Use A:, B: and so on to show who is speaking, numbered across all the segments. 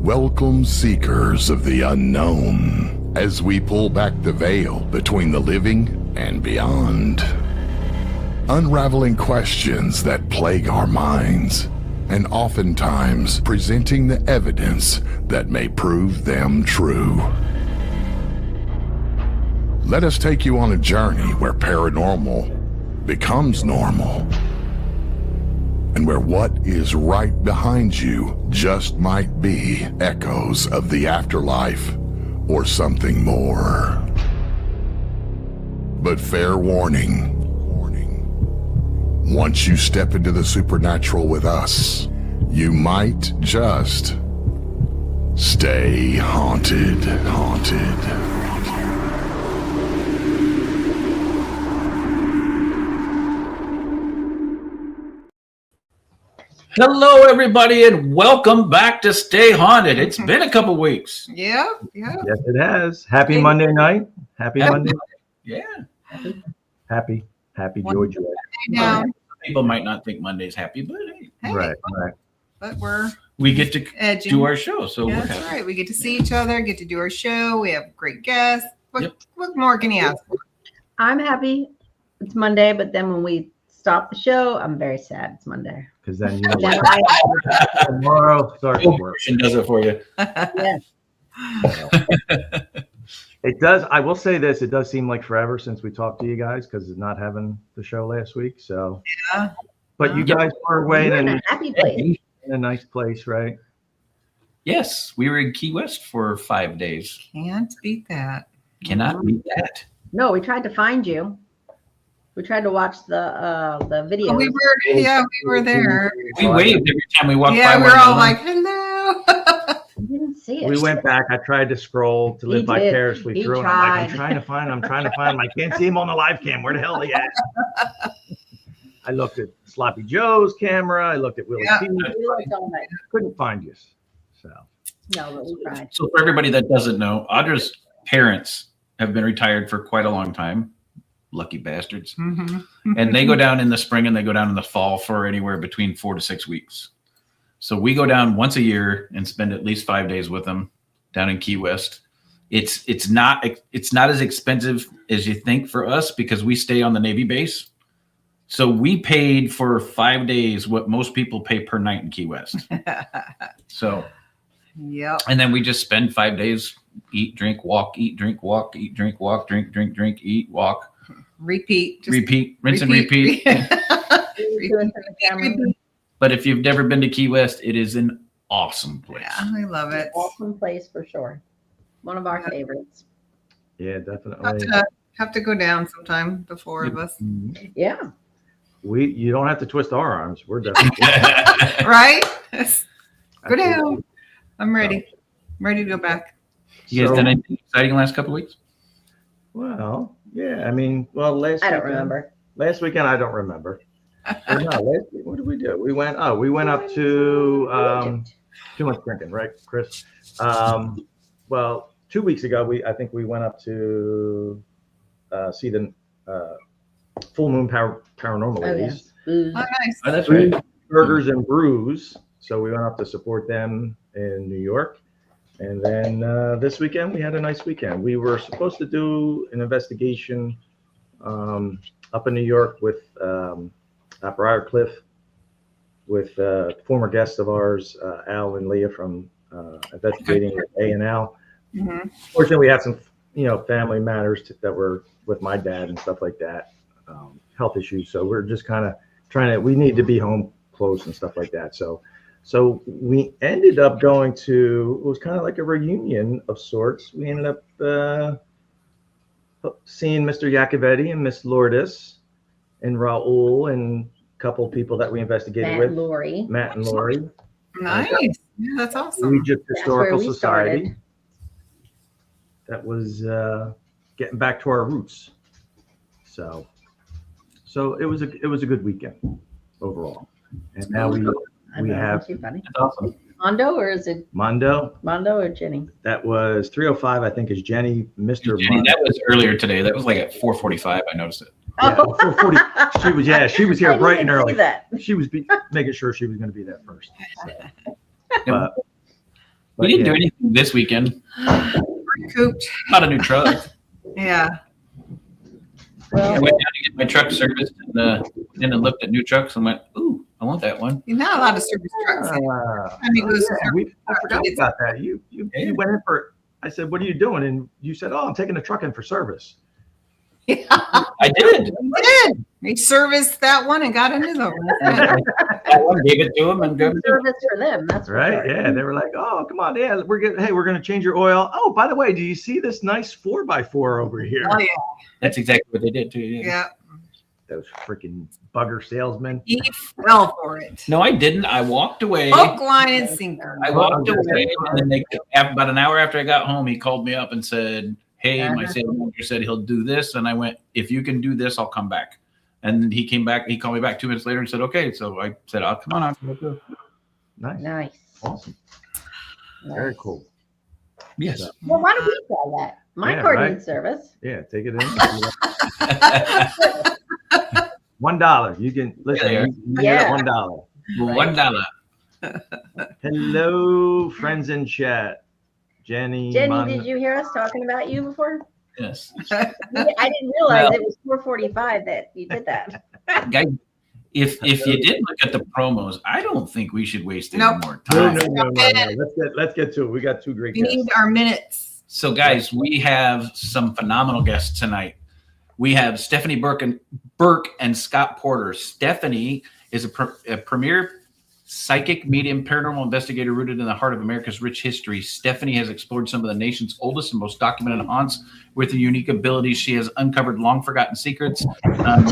A: Welcome, seekers of the unknown, as we pull back the veil between the living and beyond. Unraveling questions that plague our minds, and oftentimes presenting the evidence that may prove them true. Let us take you on a journey where paranormal becomes normal, and where what is right behind you just might be echoes of the afterlife or something more. But fair warning, once you step into the supernatural with us, you might just stay haunted.
B: Hello, everybody, and welcome back to Stay Haunted. It's been a couple weeks.
C: Yeah.
D: Yes, it has. Happy Monday night. Happy Monday.
B: Yeah.
D: Happy Joy.
C: Now,
B: People might not think Monday's happy, but hey,
D: Right.
C: but
B: we get to
C: edging.
B: do our show. So
C: Yeah,
B: we're
C: that's
B: happy.
C: right. We get to see each other, get to do our show. We have great guests. What more can you ask for?
E: I'm happy it's Monday, but then when we stop the show, I'm very sad it's Monday.
D: Because then you know
E: Then
D: tomorrow starts
B: The
D: work.
B: version does it for you.
E: yes.
D: It does. I will say this: it does seem like forever since we talked to you guys because of not having the show last week. So,
C: Yeah.
D: but you guys were away
E: You're in
D: in
E: a happy place.
D: a nice place, right?
B: Yes, we were in Key West for 5 days.
C: Can't beat that.
B: Cannot beat that.
E: No, we tried to find you. We tried to watch the video.
C: We were there.
B: We waved every time we walked by.
C: Yeah, we're
B: one
C: all
B: another.
C: like, hello.
E: I didn't see it.
D: We went back. I tried to scroll to live
E: He did.
D: vicariously
E: He
D: through, and I'm like, I'm
E: tried.
D: trying to find him. I can't see him on the live cam. Where the hell are they at? I looked at Sloppy Joe's camera. I looked at Willie
C: Yeah.
D: T.
E: We looked all night.
D: Couldn't find you. So
E: No, but we tried.
B: So for everybody that doesn't know, Audra's parents have been retired for quite a long time. Lucky bastards. And they go down in the spring and they go down in the fall for anywhere between 4 to 6 weeks. So we go down once a year and spend at least 5 days with them down in Key West. It's not as expensive as you think for us because we stay on the Navy base. So we paid for 5 days what most people pay per night in Key West. So,
C: Yep.
B: and then we just spend 5 days, eat, drink, walk, eat, drink, walk, eat, drink, walk, drink, eat, walk,
C: Repeat. Just
B: repeat, rinse and repeat. But if you've never been to Key West, it is an awesome place.
C: Yeah, I love it.
E: Awesome place for sure. One of our favorites.
D: yeah, definitely.
C: Have to go down sometime, the four of us.
E: Yeah.
D: You don't have to twist our arms. We're definitely
C: Right? Go down. I'm ready. I'm ready to go back.
B: You guys done anything exciting the last couple of weeks?
D: Well, yeah. I mean, last
E: I don't
D: weekend-
E: remember.
D: Last weekend, I don't remember. Or no, what did we do? We went up to too much drinking, right, Chris? Well, 2 weeks ago, I think we went up to see the full moon paranormal
E: Oh,
D: ladies.
E: yes. Booze.
C: Oh, nice.
B: Oh, that's right.
D: Burgers and Brews. So we went up to support them in New York. And then this weekend, we had a nice weekend. We were supposed to do an investigation up in New York with at Briarcliff with former guests of ours, Al and Leah from Investigating with A&L.
C: Mhm.
D: Fortunately, we had some, family matters that were with my dad and stuff like that, health issues. So we're just kind of we need to be home close and stuff like that. So we ended up going to, it was kind of like a reunion of sorts. We ended up seeing Mr. Iacovetti and Miss Lourdes and Raul and a couple of people that we investigated
E: Matt
D: with.
E: and Lori.
D: Matt and Lori.
C: Nice. Yeah, that's awesome.
D: Egypt
E: That's where
D: Historical
E: we
D: Society.
E: started.
D: That was getting back to our roots. So it was a good weekend overall. And now we have
E: Too funny.
B: That's awesome.
E: Mondo, or is it
D: Mondo.
E: Or Jenny?
D: That was 3:05, I think, is Jenny, Mr.
B: Jenny,
D: Mondo.
B: that was earlier today. That was like at 4:45. I noticed it.
D: Yeah, 4:40. She was here
E: I
D: bright and
E: didn't
D: early.
E: see that.
D: She was making sure she was going to be there first. So.
B: We didn't do anything this weekend.
C: Cooped.
B: Not a new truck.
C: Yeah.
B: I went down to get my truck serviced and then looked at new trucks and went, ooh, I want that one.
C: You're not allowed to service trucks.
D: I forgot about that. You went in for. I said, "What are you doing?" And you said, "Oh, I'm taking the truck in for service."
C: Yeah.
B: I did.
C: He serviced that one and got a new one.
B: That one gave it to him and go.
E: Service for them. That's
D: Right?
E: sure.
D: Yeah. They were like, "Oh, come on, yeah, we're going to change your oil." Oh, by the way, do you see this nice 4x4 over here?
C: Oh, yeah.
B: That's exactly what they did too. Yeah.
C: Yeah.
D: Those freaking bugger salesmen.
C: He fell for it.
B: No, I didn't. I walked away.
C: Hook, line, and sinker.
B: I walked away, and then about an hour after I got home, he called me up and said, "Hey, my sales manager said he'll do this," and I went, "If you can do this, I'll come back." And he came back. He called me back 2 minutes later and said, "Okay." So I said, "I'll come on."
D: Nice.
E: Nice.
D: Awesome. Very cool.
B: Yes.
E: Well, why don't we try that? My car needs service.
D: Yeah, take it in. $1. You can listen.
B: Yeah.
D: You get $1.
B: $1.
D: Hello, friends in chat. Jenny,
E: did you hear us talking about you before?
B: Yes.
E: I didn't realize it was 4:45 that you did that.
B: Guys, if you did look at the promos, I don't think we should waste any more
D: No.
B: time.
D: Let's get to it. We got two great
C: We
D: guests.
C: need our minutes.
B: So, guys, we have some phenomenal guests tonight. We have Stephanie Burke and Scott Porter. Stephanie is a premier psychic, medium, paranormal investigator rooted in the heart of America's rich history. Stephanie has explored some of the nation's oldest and most documented haunts with her unique abilities. She has uncovered long-forgotten secrets on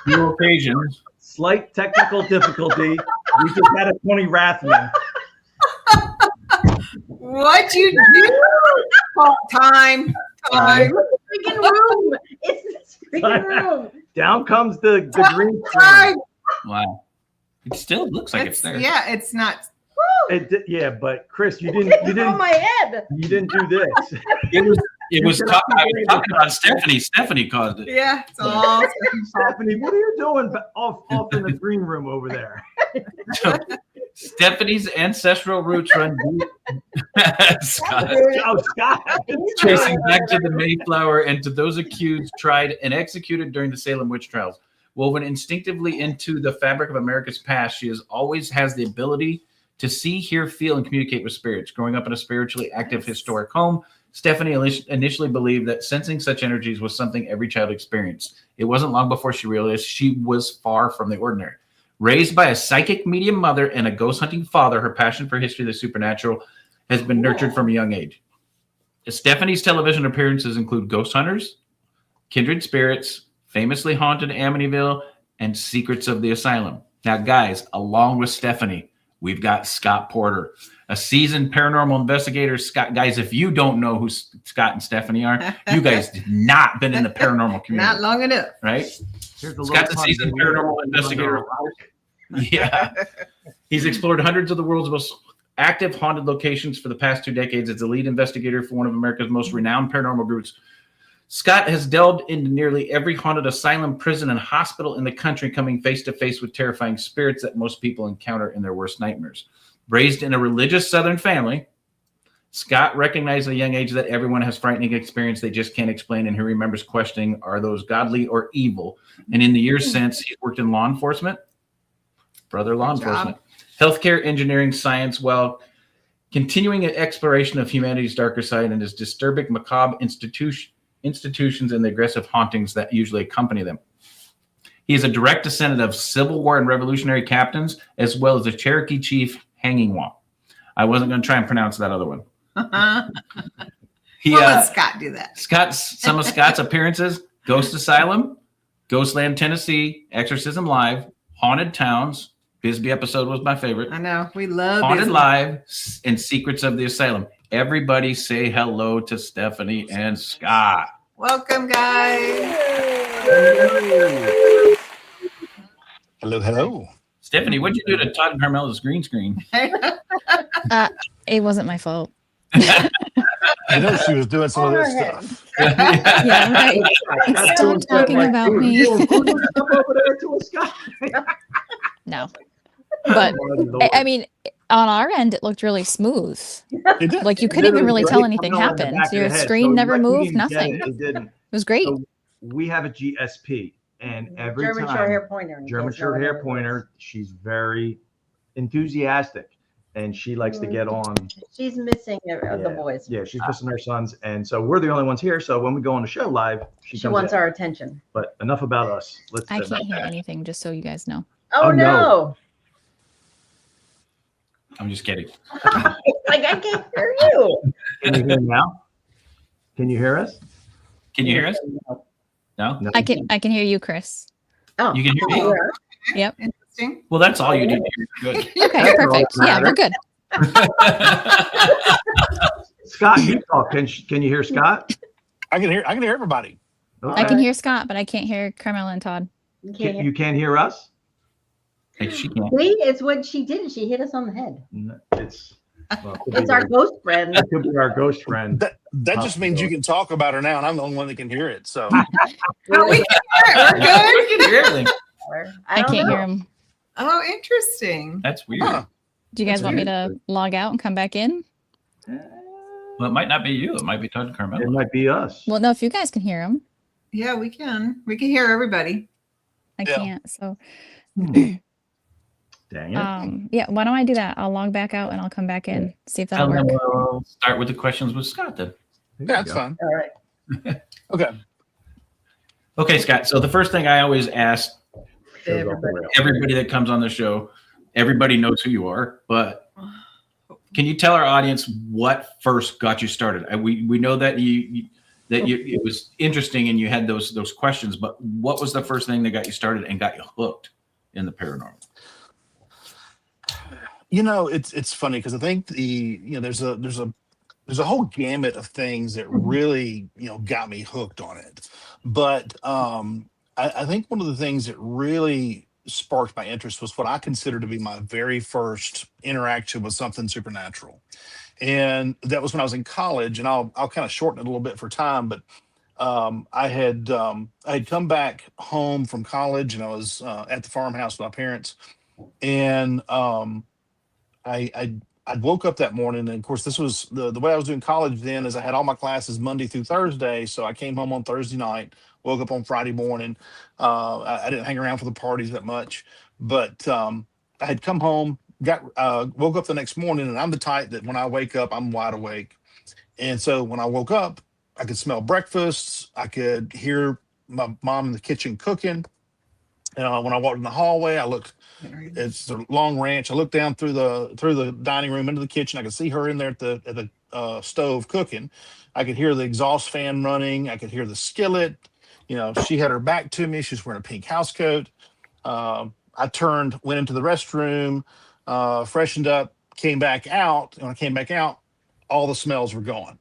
B: few occasions.
D: Slight technical difficulty. We just had a Tony Rathman.
C: What you do? Time.
E: Freaking room. It's the freaking room.
D: Down comes the green
C: Time.
D: screen.
B: Wow. It still looks like it's there.
C: Yeah, it's not.
D: But Chris, you
E: It's
D: didn't
E: on my head.
D: you didn't do this.
B: It was I was talking about Stephanie. Stephanie caused it.
C: Yeah, it's all.
D: Stephanie, what are you doing off in the green room over there?
B: So, Stephanie's ancestral roots run deep. Scott.
D: Oh, Scott.
B: Tracing back to the Mayflower and to those accused, tried, and executed during the Salem Witch Trials. Woven instinctively into the fabric of America's past, she always has the ability to see, hear, feel, and communicate with spirits. Growing up in a spiritually active historic home, Stephanie initially believed that sensing such energies was something every child experienced. It wasn't long before she realized she was far from the ordinary. Raised by a psychic medium mother and a ghost hunting father, her passion for history of the supernatural has been nurtured from a young age. Stephanie's television appearances include Ghost Hunters, Kindred Spirits, Famously Haunted Amityville, and Secrets of the Asylum. Now, guys, along with Stephanie, we've got Scott Porter, a seasoned paranormal investigator. Scott, guys, if you don't know who Scott and Stephanie are, you guys have not been in the paranormal community.
C: Not long enough.
B: Right? Scott's a seasoned paranormal investigator. Yeah. He's explored hundreds of the world's most active haunted locations for the past 2 decades as the lead investigator for one of America's most renowned paranormal groups. Scott has delved into nearly every haunted asylum, prison, and hospital in the country, coming face to face with terrifying spirits that most people encounter in their worst nightmares. Raised in a religious Southern family, Scott recognized at a young age that everyone has frightening experience they just can't explain, and he remembers questioning, are those godly or evil? And in the years since, he's worked in law enforcement, healthcare, engineering, science, while continuing an exploration of humanity's darker side and his disturbing, macabre institutions and the aggressive hauntings that usually accompany them. He is a direct descendant of Civil War and Revolutionary captains, as well as the Cherokee chief Hanging Wall. I wasn't going to try and pronounce that other one.
C: Let Scott do that.
B: Some of Scott's appearances: Ghost Asylum, Ghostland, Tennessee, Exorcism Live, Haunted Towns. Bisbee episode was my favorite.
C: I know. We love
B: Haunted
C: Bisbee.
B: Live and Secrets of the Asylum. Everybody say hello to Stephanie and Scott.
C: Welcome, guys.
F: Hello.
B: Stephanie, what'd you do to Todd and Carmela's green screen?
G: It wasn't my fault.
F: I know she was doing some of this stuff.
G: Yeah, right. Stop talking about me.
D: Over there to a Scott.
G: No. But
D: Lord.
G: I mean, on our end, it looked really smooth.
F: It did.
G: Like you couldn't even really
D: Literally
G: tell
D: right
G: anything
D: now in the
G: happened.
D: back of
G: Your
D: the head.
G: screen
D: So,
G: never
D: like, we
G: moved,
D: didn't get
G: nothing.
D: It didn't.
G: It was great.
D: So we have a GSP, and every
E: German
D: time
E: short hair pointer. in
D: German
E: case no
D: short
E: one
D: hair
E: ever knows.
D: pointer, she's very enthusiastic, and she likes to get on.
E: She's missing the boys.
D: Yeah, she's missing her sons, and so we're the only ones here. So when we go on the show live, she
E: She
D: comes
E: wants
D: in.
E: our attention.
D: But enough about us. Let's.
G: I can't hear anything, just so you guys know.
E: Oh,
D: Oh, no.
E: no.
B: I'm just kidding.
E: Like, I can't hear you.
D: Can you hear now? Can you hear us?
B: Can you hear us? No?
D: No.
G: I can hear you, Chris.
E: Oh,
B: You can hear me?
E: yeah.
C: Interesting.
B: Well, that's all you need to hear. Good.
G: Okay, perfect. Yeah, we're good.
D: Scott, you talk. Can you hear Scott?
F: I can hear everybody.
G: I can hear Scott, but I can't hear Carmela and Todd.
E: You can't hear.
D: You can't hear us?
B: Hey, she can't.
E: See, it's what she did. She hit us on the head.
D: No, it's
E: It's our ghost friend.
D: It could be our ghost friend.
F: That just means you can talk about her now, and I'm the only one that can hear it. So
C: Oh, we can hear it. We're good.
B: We can hear everything.
G: I can't hear him.
C: Oh, interesting.
B: That's weird.
F: Huh.
G: Do you guys
D: That's
G: want me
D: weird.
G: to log out and come back in?
B: Well, it might not be you. It might be Todd and
D: It
B: Carmela.
D: might be us.
G: Well, no, if you guys can hear him,
C: Yeah, we can. We can hear everybody.
G: I
F: Yeah.
G: can't. So,
D: Dang it.
G: yeah, why don't I do that? I'll log back out and I'll come back in, see if that'll
B: And then
G: work.
B: we'll start with the questions with Scott then.
D: There you
F: that's
D: go.
F: fine.
E: All right.
F: Okay.
B: Okay, Scott. So the first thing I always ask
D: Show's off the rails.
B: everybody that comes on the show, everybody knows who you are, but can you tell our audience what first got you started? We know that it was interesting and you had those questions, but what was the first thing that got you started and got you hooked in the paranormal?
F: You know, it's funny because I think there's a whole gamut of things that really got me hooked on it, but I think one of the things that really sparked my interest was what I consider to be my very first interaction with something supernatural, and that was when I was in college. And I'll kind of shorten it a little bit for time, but I had come back home from college, and I was at the farmhouse with my parents, and I woke up that morning, and of course this was the way I was doing college then is I had all my classes Monday through Thursday. So I came home on Thursday night, woke up on Friday morning. I didn't hang around for the parties that much, but I had come home, woke up the next morning, and I'm the type that when I wake up, I'm wide awake. And so when I woke up, I could smell breakfast. I could hear my mom in the kitchen cooking. When I walked in the hallway, I looked. It's a long ranch. I looked down through the dining room into the kitchen. I could see her in there at the stove cooking. I could hear the exhaust fan running. I could hear the skillet. She had her back to me. She was wearing a pink house coat. I went into the restroom, freshened up, came back out. And when I came back out, all the smells were gone.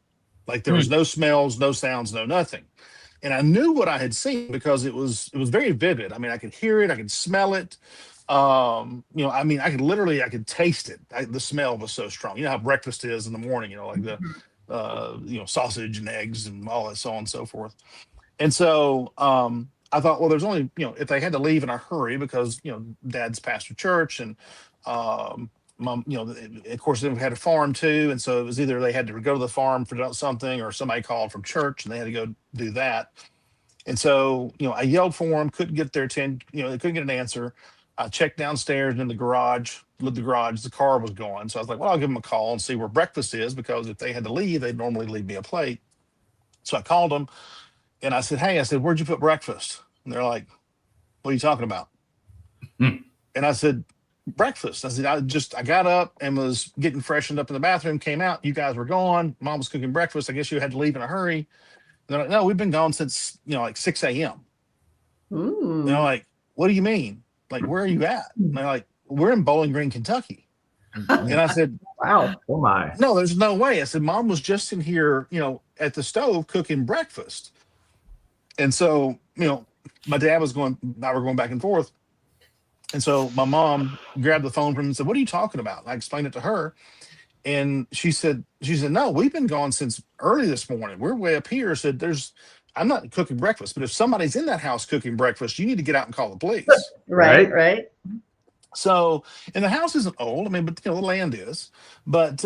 F: Like there was no smells, no sounds, no nothing. And I knew what I had seen because it was very vivid. I mean, I could hear it, I could smell it. I could taste it. The smell was so strong. You know how breakfast is in the morning, like the sausage and eggs and all that, so on and so forth. And so I thought, well, there's only, if they had to leave in a hurry because, dad's pastor church and mom, of course they had a farm too. And so it was either they had to go to the farm for something or somebody called from church and they had to go do that. And so, I yelled for them, couldn't get their attention, they couldn't get an answer. I checked downstairs and in the garage, the car was gone. So I was like, well, I'll give them a call and see where breakfast is because if they had to leave, they'd normally leave me a plate. So I called them and I said, hey, where'd you put breakfast? And they're like, what are you talking about? And I said, breakfast. I said, I got up and was getting freshened up in the bathroom, came out, you guys were gone. Mom was cooking breakfast. I guess you had to leave in a hurry. And they're like, no, we've been gone since, like 6 a.m.
E: Ooh.
F: And they're like, what do you mean? Like, where are you at? And they're like, we're in Bowling Green, Kentucky. And I said,
E: Wow.
D: Oh my.
F: no, there's no way. I said, Mom was just in here, at the stove cooking breakfast. And so, my dad I were going back and forth. And so my mom grabbed the phone from him and said, what are you talking about? And I explained it to her. And she said, no, we've been gone since early this morning. We're way up here. Said, I'm not cooking breakfast, but if somebody's in that house cooking breakfast, you need to get out and call the police.
E: Right.
F: So, and the house isn't old. I mean, but the land is. But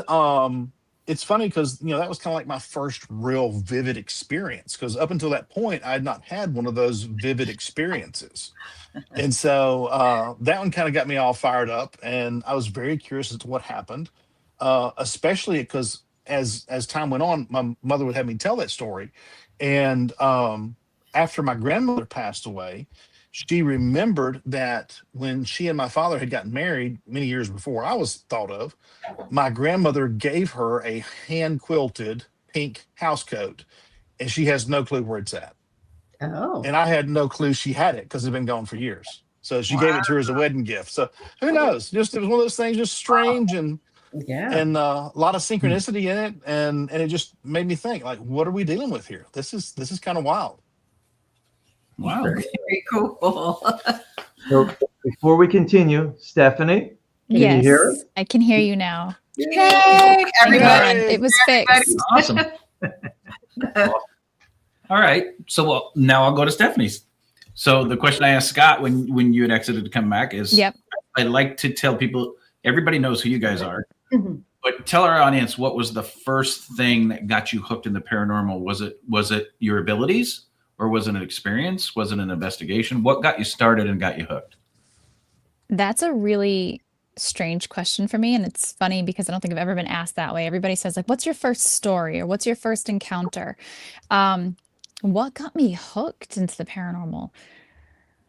F: it's funny because that was kind of like my first real vivid experience. Because up until that point, I had not had one of those vivid experiences, and so that one kind of got me all fired up, and I was very curious as to what happened, especially because as time went on, my mother would have me tell that story, and after my grandmother passed away, she remembered that when she and my father had gotten married many years before I was thought of, my grandmother gave her a hand quilted pink house coat, and she has no clue where it's at.
E: Oh.
F: And I had no clue she had it because it had been gone for years. So she gave it to her as a wedding gift. So who knows? Just it was one of those things, just strange and
E: Yeah.
F: a lot of synchronicity in it, and it just made me think, like, what are we dealing with here? This is kind of wild.
B: Wow.
C: Very cool.
D: So before we continue, Stephanie, can
G: Yes,
D: you hear us?
G: I can hear you now.
C: Yay!
G: Thank
C: Everybody.
G: God, it was fixed.
B: Awesome. All right. So well, now I'll go to Stephanie's. So the question I asked Scott when you had exited to come back is,
G: Yep.
B: I like to tell people, everybody knows who you guys are,
E: Mhm.
B: but tell our audience, what was the first thing that got you hooked in the paranormal? Was it your abilities, or was it an experience? Was it an investigation? What got you started and got you hooked?
G: That's a really strange question for me. And it's funny because I don't think I've ever been asked that way. Everybody says, like, what's your first story or what's your first encounter? What got me hooked into the paranormal?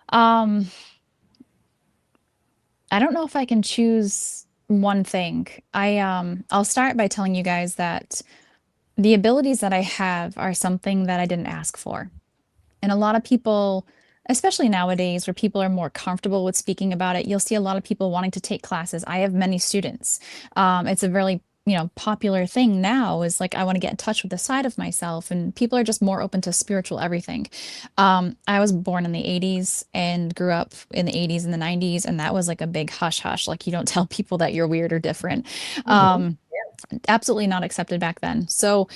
G: I don't know if I can choose one thing. I'll start by telling you guys that the abilities that I have are something that I didn't ask for. And a lot of people, especially nowadays where people are more comfortable with speaking about it, you'll see a lot of people wanting to take classes. I have many students. It's a really popular thing now is like, I want to get in touch with the side of myself, and people are just more open to spiritual everything. I was born in the 80s and grew up in the 80s and the 90s, and that was like a big hush hush. Like, you don't tell people that you're weird or different. Absolutely not accepted back then. So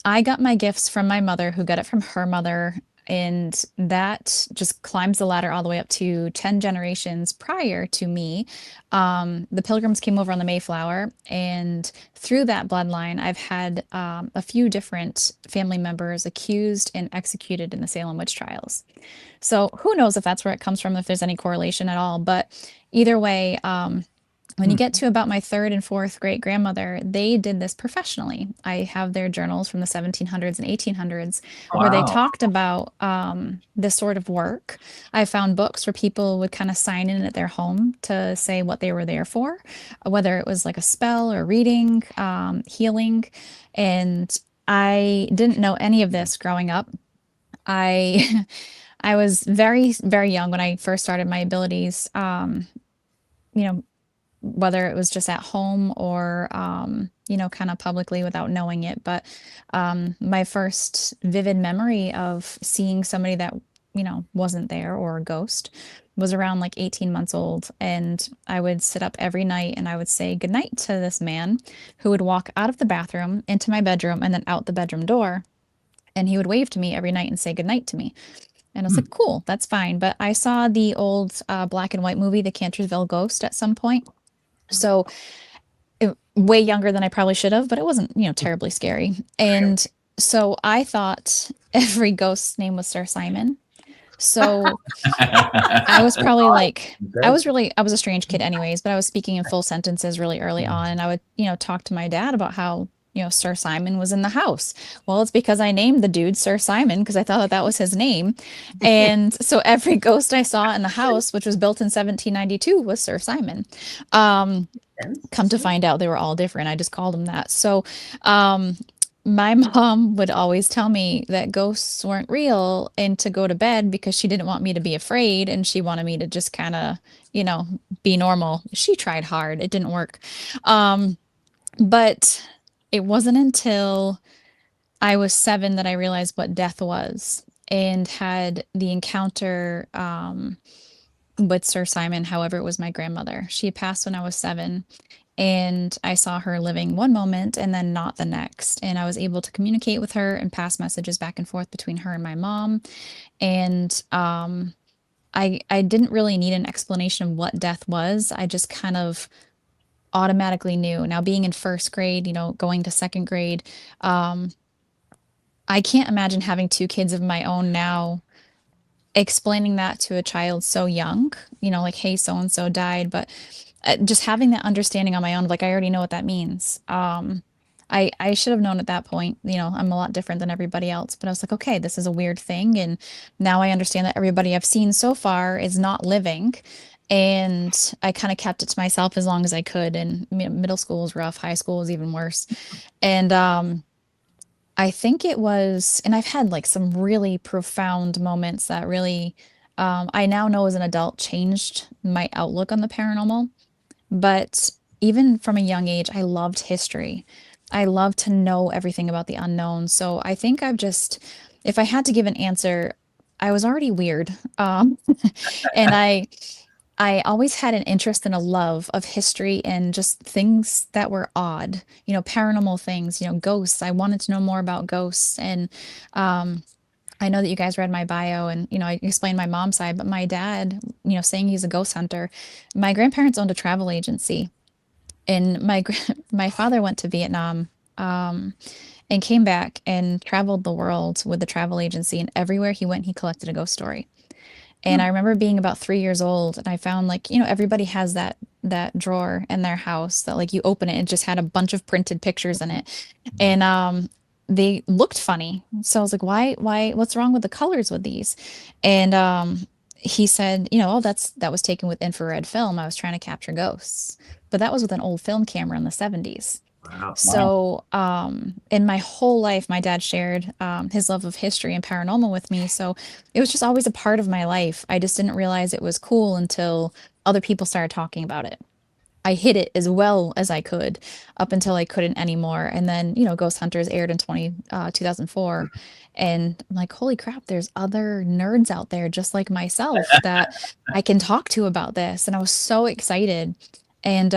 G: I got my gifts from my mother, who got it from her mother. And that just climbs the ladder all the way up to 10 generations prior to me. The Pilgrims came over on the Mayflower, and through that bloodline, I've had a few different family members accused and executed in the Salem Witch Trials. So who knows if that's where it comes from, if there's any correlation at all. But either way, when you get to about my third and fourth great grandmother, they did this professionally. I have their journals from the 1700s and 1800s where they talked about this sort of work. I found books where people would kind of sign in at their home to say what they were there for, whether it was like a spell or reading, healing. And I didn't know any of this growing up. I was very, very young when I first started my abilities. Whether it was just at home or, kind of publicly without knowing it. But my first vivid memory of seeing somebody that, wasn't there, or a ghost, was around like 18 months old. And I would sit up every night and I would say goodnight to this man who would walk out of the bathroom into my bedroom and then out the bedroom door. And he would wave to me every night and say goodnight to me. And I was like, cool, that's fine. But I saw the old black and white movie, The Cantersville Ghost, at some point. So way younger than I probably should have, but it wasn't, terribly scary. And so I thought every ghost's name was Sir Simon. So I was probably like, I was a strange kid anyways, but I was speaking in full sentences really early on. And I would, talk to my dad about how, Sir Simon was in the house. Well, it's because I named the dude Sir Simon because I thought that was his name. And so every ghost I saw in the house, which was built in 1792, was Sir Simon. Come to find out, they were all different. I just called them that. So my mom would always tell me that ghosts weren't real and to go to bed because she didn't want me to be afraid, and she wanted me to just kind of, be normal. She tried hard. It didn't work. But it wasn't until I was 7 that I realized what death was, and had the encounter with Sir Simon. However, it was my grandmother. She passed when I was 7, and I saw her living one moment and then not the next. And I was able to communicate with her and pass messages back and forth between her and my mom. And I didn't really need an explanation of what death was. I just kind of automatically knew. Now, being in first grade, going to second grade, um, I can't imagine having two kids of my own now, explaining that to a child so young, like, hey, so and so died. But just having that understanding on my own, like, I already know what that means. I should have known at that point, I'm a lot different than everybody else, but I was like, okay, this is a weird thing. And now I understand that everybody I've seen so far is not living. And I kind of kept it to myself as long as I could. And middle school was rough. High school was even worse. And I think it was, and I've had like some really profound moments that really, I now know as an adult changed my outlook on the paranormal. But even from a young age, I loved history. I love to know everything about the unknown. So I think if I had to give an answer, I was already weird. And I always had an interest and a love of history and just things that were odd, paranormal things, ghosts. I wanted to know more about ghosts. And I know that you guys read my bio and, I explained my mom's side, but my dad, saying he's a ghost hunter, my grandparents owned a travel agency, and my father went to Vietnam, and came back and traveled the world with the travel agency, and everywhere he went, he collected a ghost story. And I remember being about 3 years old, and I found, like, everybody has that drawer in their house that, like, you open it and it just had a bunch of printed pictures in it. And they looked funny. So I was like, why, what's wrong with the colors with these? And he said, oh, that was taken with infrared film. I was trying to capture ghosts. But that was with an old film camera in the 70s.
D: Wow.
G: So, in my whole life, my dad shared his love of history and paranormal with me. So it was just always a part of my life. I just didn't realize it was cool until other people started talking about it. I hid it as well as I could up until I couldn't anymore. And then, Ghost Hunters aired in 2004. And I'm like, holy crap, there's other nerds out there just like myself that I can talk to about this. And I was so excited. And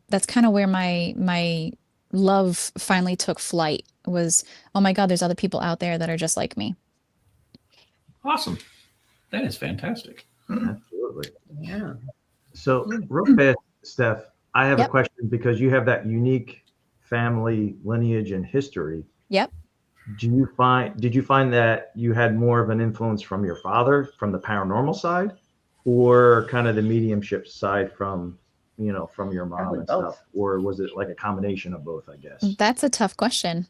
G: that's kind of where my love finally took flight, was, oh my God, there's other people out there that are just like me.
B: Awesome. That is fantastic.
D: Absolutely.
C: Yeah.
D: So real fast, Steph, I have a
G: Yep.
D: question because you have that unique family lineage and history.
G: Yep.
D: Did you find that you had more of an influence from your father, from the paranormal side, or kind of the mediumship side from your mom
E: Probably
D: and
E: both.
D: stuff? Or was it like a combination of both, I guess?
G: That's a tough question.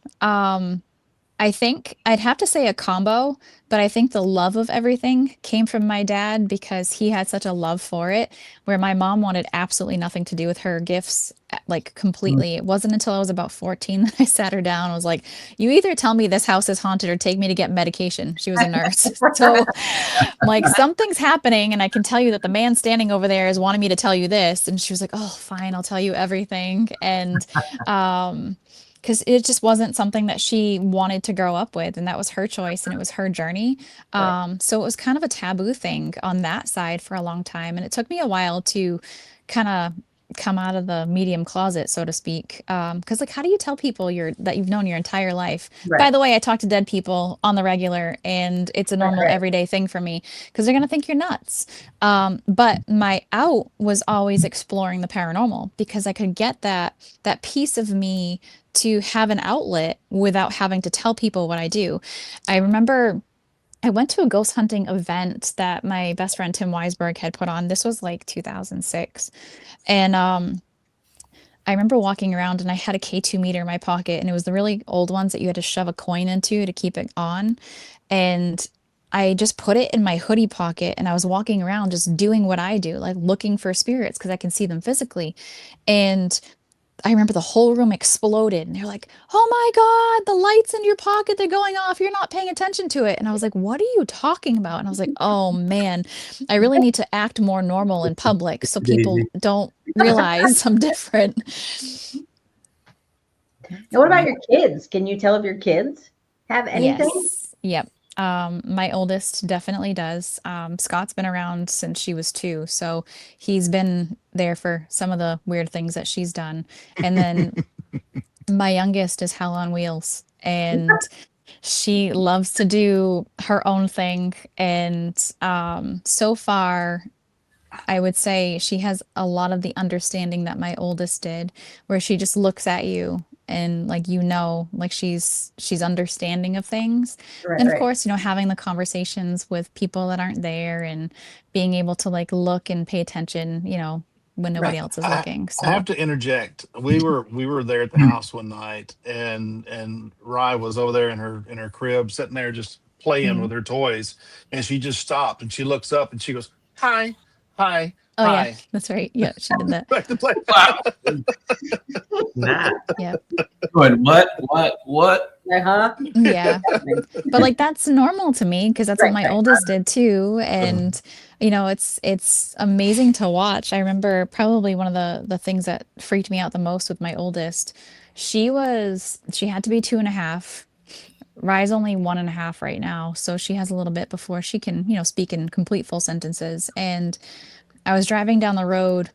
G: I think I'd have to say a combo, but I think the love of everything came from my dad because he had such a love for it, where my mom wanted absolutely nothing to do with her gifts, like, completely. It wasn't until I was about 14 that I sat her down and was like, you either tell me this house is haunted or take me to get medication. She was a nurse. So I'm like, something's happening, and I can tell you that the man standing over there is wanting me to tell you this. And she was like, oh, fine, I'll tell you everything. And because it just wasn't something that she wanted to grow up with, and that was her choice and it was her journey. So it was kind of a taboo thing on that side for a long time, and it took me a while to kind of come out of the medium closet, so to speak. Because, like, how do you tell people that you've known your entire life?
C: Right.
G: By the way, I talk to dead people on the regular, and it's a normal
C: Right.
G: everyday thing for me because they're gonna think you're nuts. But my out was always exploring the paranormal because I could get that piece of me to have an outlet without having to tell people what I do. I remember I went to a ghost hunting event that my best friend Tim Weisberg had put on. This was like 2006. And I remember walking around and I had a K2 meter in my pocket, and it was the really old ones that you had to shove a coin into to keep it on. And I just put it in my hoodie pocket and I was walking around just doing what I do, like looking for spirits because I can see them physically. And I remember the whole room exploded and they're like, oh my God, the lights in your pocket, they're going off. You're not paying attention to it. And I was like, what are you talking about? And I was like, oh man, I really need to act more normal in public so people don't realize I'm different.
E: And what about your kids? Can you tell if your kids have anything?
G: Yes. Yep. My oldest definitely does. Scott's been around since she was 2, so he's been there for some of the weird things that she's done. And then my youngest is hell on wheels, and She loves to do her own thing, and so far, I would say she has a lot of the understanding that my oldest did, where she just looks at you and like like she's understanding of things.
E: Right,
G: And of
E: right.
G: course, having the conversations with people that aren't there and being able to like look and pay attention, when nobody
E: Right.
G: else is
F: I,
G: looking.
F: I have
G: So,
F: to interject. We were there at the house one night, and Rye was over there in her crib, sitting there just playing
G: mhm.
F: with her toys, and she just stopped and she looks up and she goes, "Hi, hi,
G: Oh yeah,
F: hi."
G: that's right. Yeah, she did that.
F: Back to play.
B: Wow.
D: Nah.
G: Yeah.
B: Going, what?
E: Uh-huh.
G: Yeah. But like that's normal to me because that's what
E: Right,
G: my
E: right.
G: oldest did too. And it's amazing to watch. I remember probably one of the things that freaked me out the most with my oldest. She had to be 2.5. Rye's only 1.5 right now, so she has a little bit before she can, speak in complete full sentences. And I was driving down the road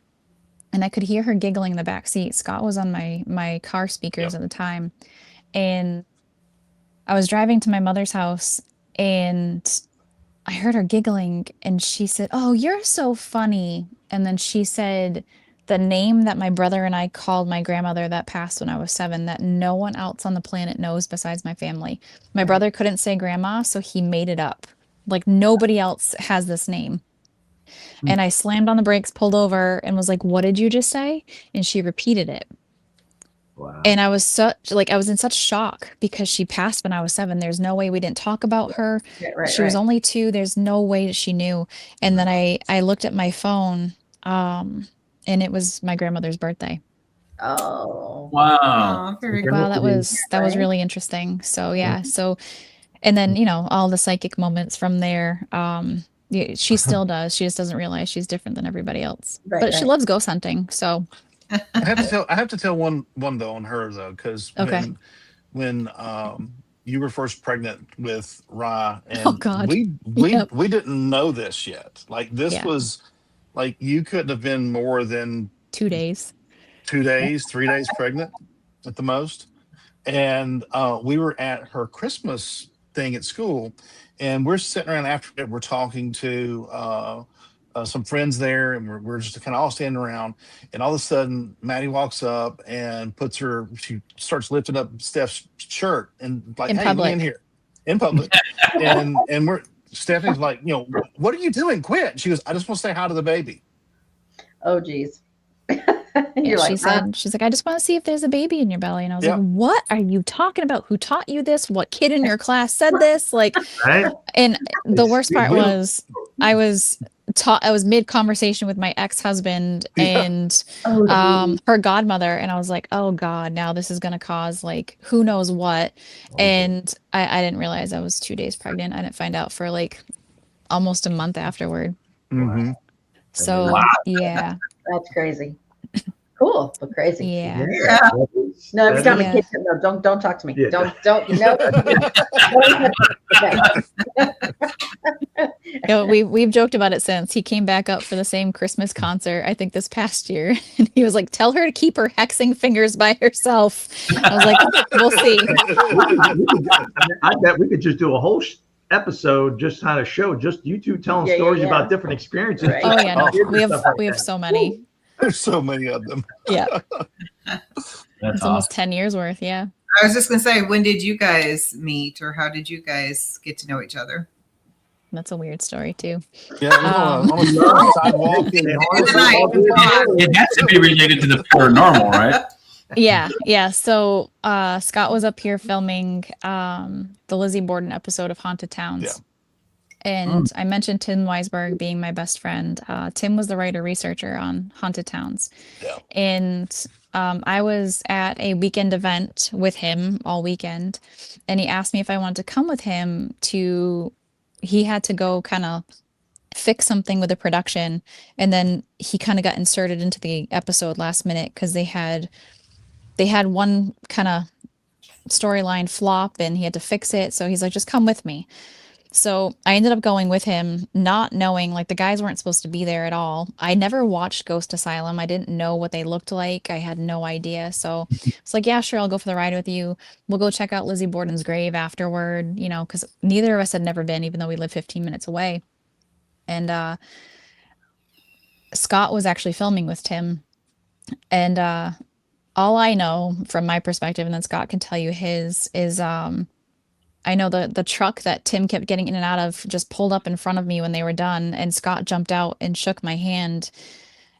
G: and I could hear her giggling in the back seat. Scott was on my car speakers
F: Yep.
G: at the time. And I was driving to my mother's house and I heard her giggling and she said, "Oh, you're so funny." And then she said the name that my brother and I called my grandmother that passed when I was 7 that no one else on the planet knows besides my family. My
E: Right.
G: brother couldn't say grandma, so he made it up. Like nobody else has this name. And I slammed on the brakes, pulled over, and was like, "What did you just say?" And she repeated it.
D: Wow.
G: And I was in such shock because she passed when I was 7. There's no way we didn't talk about her.
E: Right, right,
G: She was
E: right.
G: only 2. There's no way that she knew. And then I looked at my phone, and it was my grandmother's birthday.
E: Oh.
B: Wow.
C: Oh, very
G: Wow, that
C: cool.
G: was
E: Right.
G: really interesting. So yeah, and then all the psychic moments from there. Yeah, she still does. She just doesn't realize she's different than everybody else.
E: Right,
G: But she
E: right.
G: loves ghost hunting. So
F: I have to tell one though on her though, because
G: okay.
F: when you were first pregnant with Rye,
G: Oh
F: and
G: God.
F: we
G: Yep.
F: we didn't know this yet. Like this
G: Yeah.
F: was like you couldn't have been more than
G: 2 days.
F: 2 days, 3 days pregnant at the most. And we were at her Christmas thing at school, and we're sitting around after it. We're talking to some friends there, and we're just kind of all standing around. And all of a sudden, Maddie walks up and she starts lifting up Steph's shirt and like,
G: In
F: "Hey, let me in
G: public.
F: here," in public. And Stephanie's like, "What are you doing? Quit!" She goes, "I just want to say hi to the baby."
E: Oh, geez.
G: Yeah,
E: You're like,
G: she's like, "I just want to see if there's a baby in your belly." And I was like,
F: Yeah.
G: "What are you talking about? Who taught you this? What kid in your class said this?" Like,
D: Right?
G: and the
D: It's-
G: worst part
D: we don't-
G: was I was mid conversation with my ex-husband
F: Yeah.
G: and
E: oh, geez.
G: her godmother, and I was like, "Oh God, now this is gonna cause like who knows what." And I didn't realize I was 2 days pregnant. I didn't find out for like almost a month afterward.
F: Mhm.
G: So
B: Wow.
G: yeah,
E: That's crazy. Cool, but crazy.
G: yeah.
C: Yeah.
E: No, every time
G: Yeah.
E: a kid comes up, don't talk to me.
D: Yeah.
E: Don't no.
G: We've joked about it since. He came back up for the same Christmas concert, I think this past year, and he was like, "Tell her to keep her hexing fingers by herself." I was like, "We'll see."
D: I bet we could just do a whole episode, just kind of show just you two telling
E: Yeah, yeah,
D: stories
E: yeah.
D: about different experiences.
E: Right.
G: Oh yeah, no,
D: Kids and
G: we have
D: stuff like that.
G: so many.
F: There's so many of them.
G: Yeah,
B: That's
G: it's almost 10 years worth. Yeah.
C: I was just gonna say, when did you guys meet, or how did you guys get to know each other?
G: That's a weird story too.
F: Yeah, it was on a sidewalk.
B: It has to be related to the paranormal, right?
G: Yeah. So Scott was up here filming the Lizzie Borden episode of Haunted Towns.
F: Yeah.
G: And I mentioned Tim Weisberg being my best friend. Tim was the writer researcher on Haunted Towns.
F: Yeah.
G: And I was at a weekend event with him all weekend, and he asked me if I wanted to come with him he had to go kind of fix something with the production, and then he kind of got inserted into the episode last minute because they had one kind of storyline flop and he had to fix it. So he's like, "Just come with me." So I ended up going with him, not knowing, like, the guys weren't supposed to be there at all. I never watched Ghost Asylum. I didn't know what they looked like. I had no idea. So it's like, yeah, sure, I'll go for the ride with you. We'll go check out Lizzie Borden's grave afterward, you know, because neither of us had never been, even though we live 15 minutes away. And Scott was actually filming with Tim. And all I know from my perspective, and then Scott can tell you his, is I know the truck that Tim kept getting in and out of just pulled up in front of me when they were done, and Scott jumped out and shook my hand,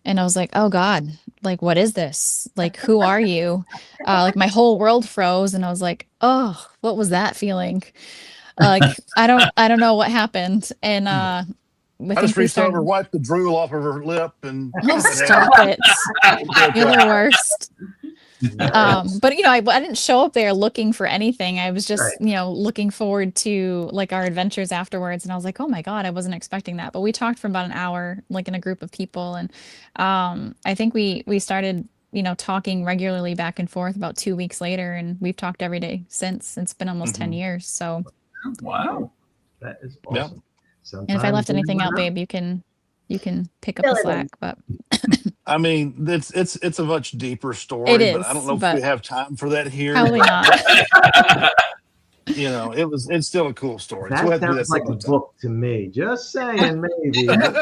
G: and I was like, "Oh God, like what is this? Like who are you?" Like my whole world froze, and I was like, "Oh, what was that feeling?" Like I don't know what happened, and I
F: I
G: think
F: just
G: we
F: reached over,
G: started.
F: wiped the drool off of her lip, and
G: Oh, stop it! You're the worst. But you know, I didn't show up there looking for anything. I was just,
D: Right.
G: you know, looking forward to like our adventures afterwards. And I was like, oh my God, I wasn't expecting that. But we talked for about an hour, like in a group of people. And I think we started, you know, talking regularly back and forth about 2 weeks later, and we've talked every day since. It's been almost 10
F: Mhm.
G: years. So,
B: Wow.
D: That is
F: Yeah.
D: awesome.
G: and if I
D: Sometimes
G: left
D: you
G: anything
D: never
G: out,
D: know.
G: babe, you can pick up
E: Fill
G: the
E: it in.
G: slack. But
F: I mean, it's a much deeper
G: it
F: story, but I don't
G: is,
F: know if we
G: but
F: have time for that here.
G: probably
F: But
G: not.
F: you know, it's still a cool story. So we'll
D: That
F: have to do that
D: sounds like
F: some
D: a
F: other
D: book to me. Just saying, maybe.
F: time.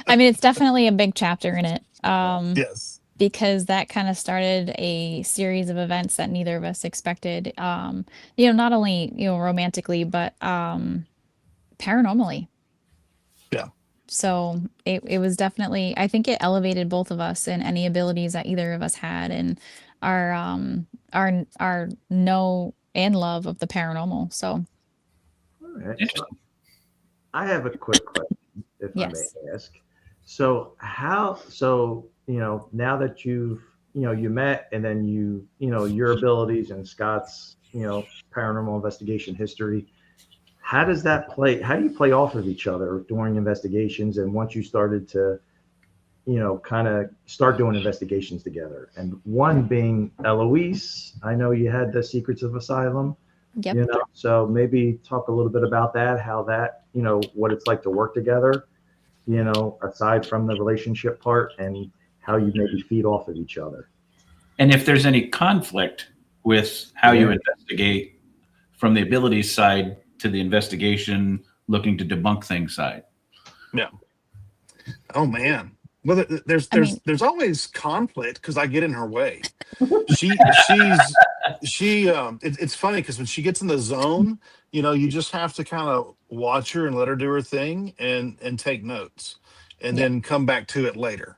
G: I mean, it's definitely a big chapter in it.
F: Yes.
G: Because that kind of started a series of events that neither of us expected. You know, not only, you know, romantically, but paranormally.
F: Yeah.
G: So it was definitely, I think it elevated both of us in any abilities that either of us had, and our know and love of the paranormal. So
D: All right.
B: Interesting.
D: I have a quick question, if I may
G: yes.
D: ask. So now that you met, and then your abilities and Scott's, paranormal investigation history, how does that play? How do you play off of each other during investigations? And once you started to, kind of start doing investigations together, and one being Eloise, I know you had the Secrets of Asylum.
G: Yep.
D: So maybe talk a little bit about that, how that, what it's like to work together, aside from the relationship part, and how you maybe feed off of each other.
B: And if there's any conflict with how you
D: Yeah.
B: investigate from the abilities side to the investigation, looking to debunk things side.
F: Yeah. Oh man. Well,
G: I mean,
F: there's always conflict because I get in her way. It's funny because when she gets in the zone, you just have to kind of watch her and let her do her thing and take notes, and
G: Yeah.
F: then come back to it later.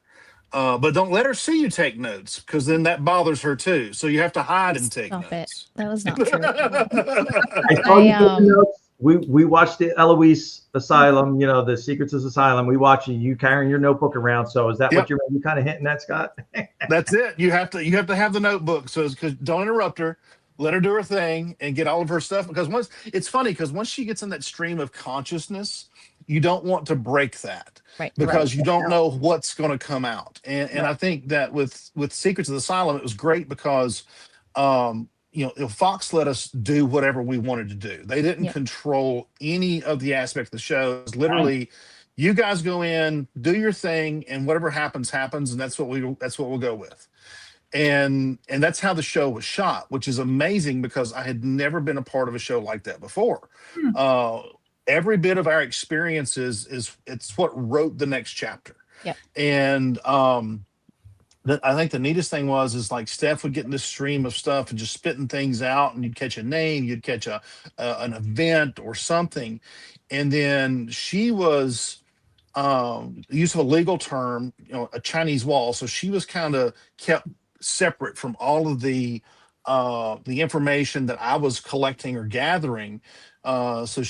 F: But don't let her see you take notes, because then that bothers her too. So you have to hide and take
G: stop it.
F: notes.
G: That was not true.
D: I saw you
G: I
D: taking notes. We watched the Eloise Asylum, the Secrets of Asylum. We watched you carrying your notebook around. So is that
F: Yep.
D: what you're maybe kind of hinting at, Scott?
F: That's it. You have to have the notebook. So because don't interrupt her. Let her do her thing and get all of her stuff. Because once she gets in that stream of consciousness, you don't want to break that,
G: Right.
F: because you don't know what's going to come out. And I think that with Secrets of the Asylum, it was great because Fox let us do whatever we wanted to do. They didn't
G: Yep.
F: control any of the aspect of the show. It was literally, you guys go in, do your thing, and whatever happens, and that's what we'll go with. And that's how the show was shot, which is amazing because I had never been a part of a show like that before. Every bit of our experiences it's what wrote the next chapter.
G: Yep.
F: And I think the neatest thing is like Steph would get in this stream of stuff and just spitting things out, and you'd catch a name, you'd catch an event or something, and then she was use of a legal term, a Chinese wall. So she was kind of kept separate from all of the information that I was collecting or gathering. So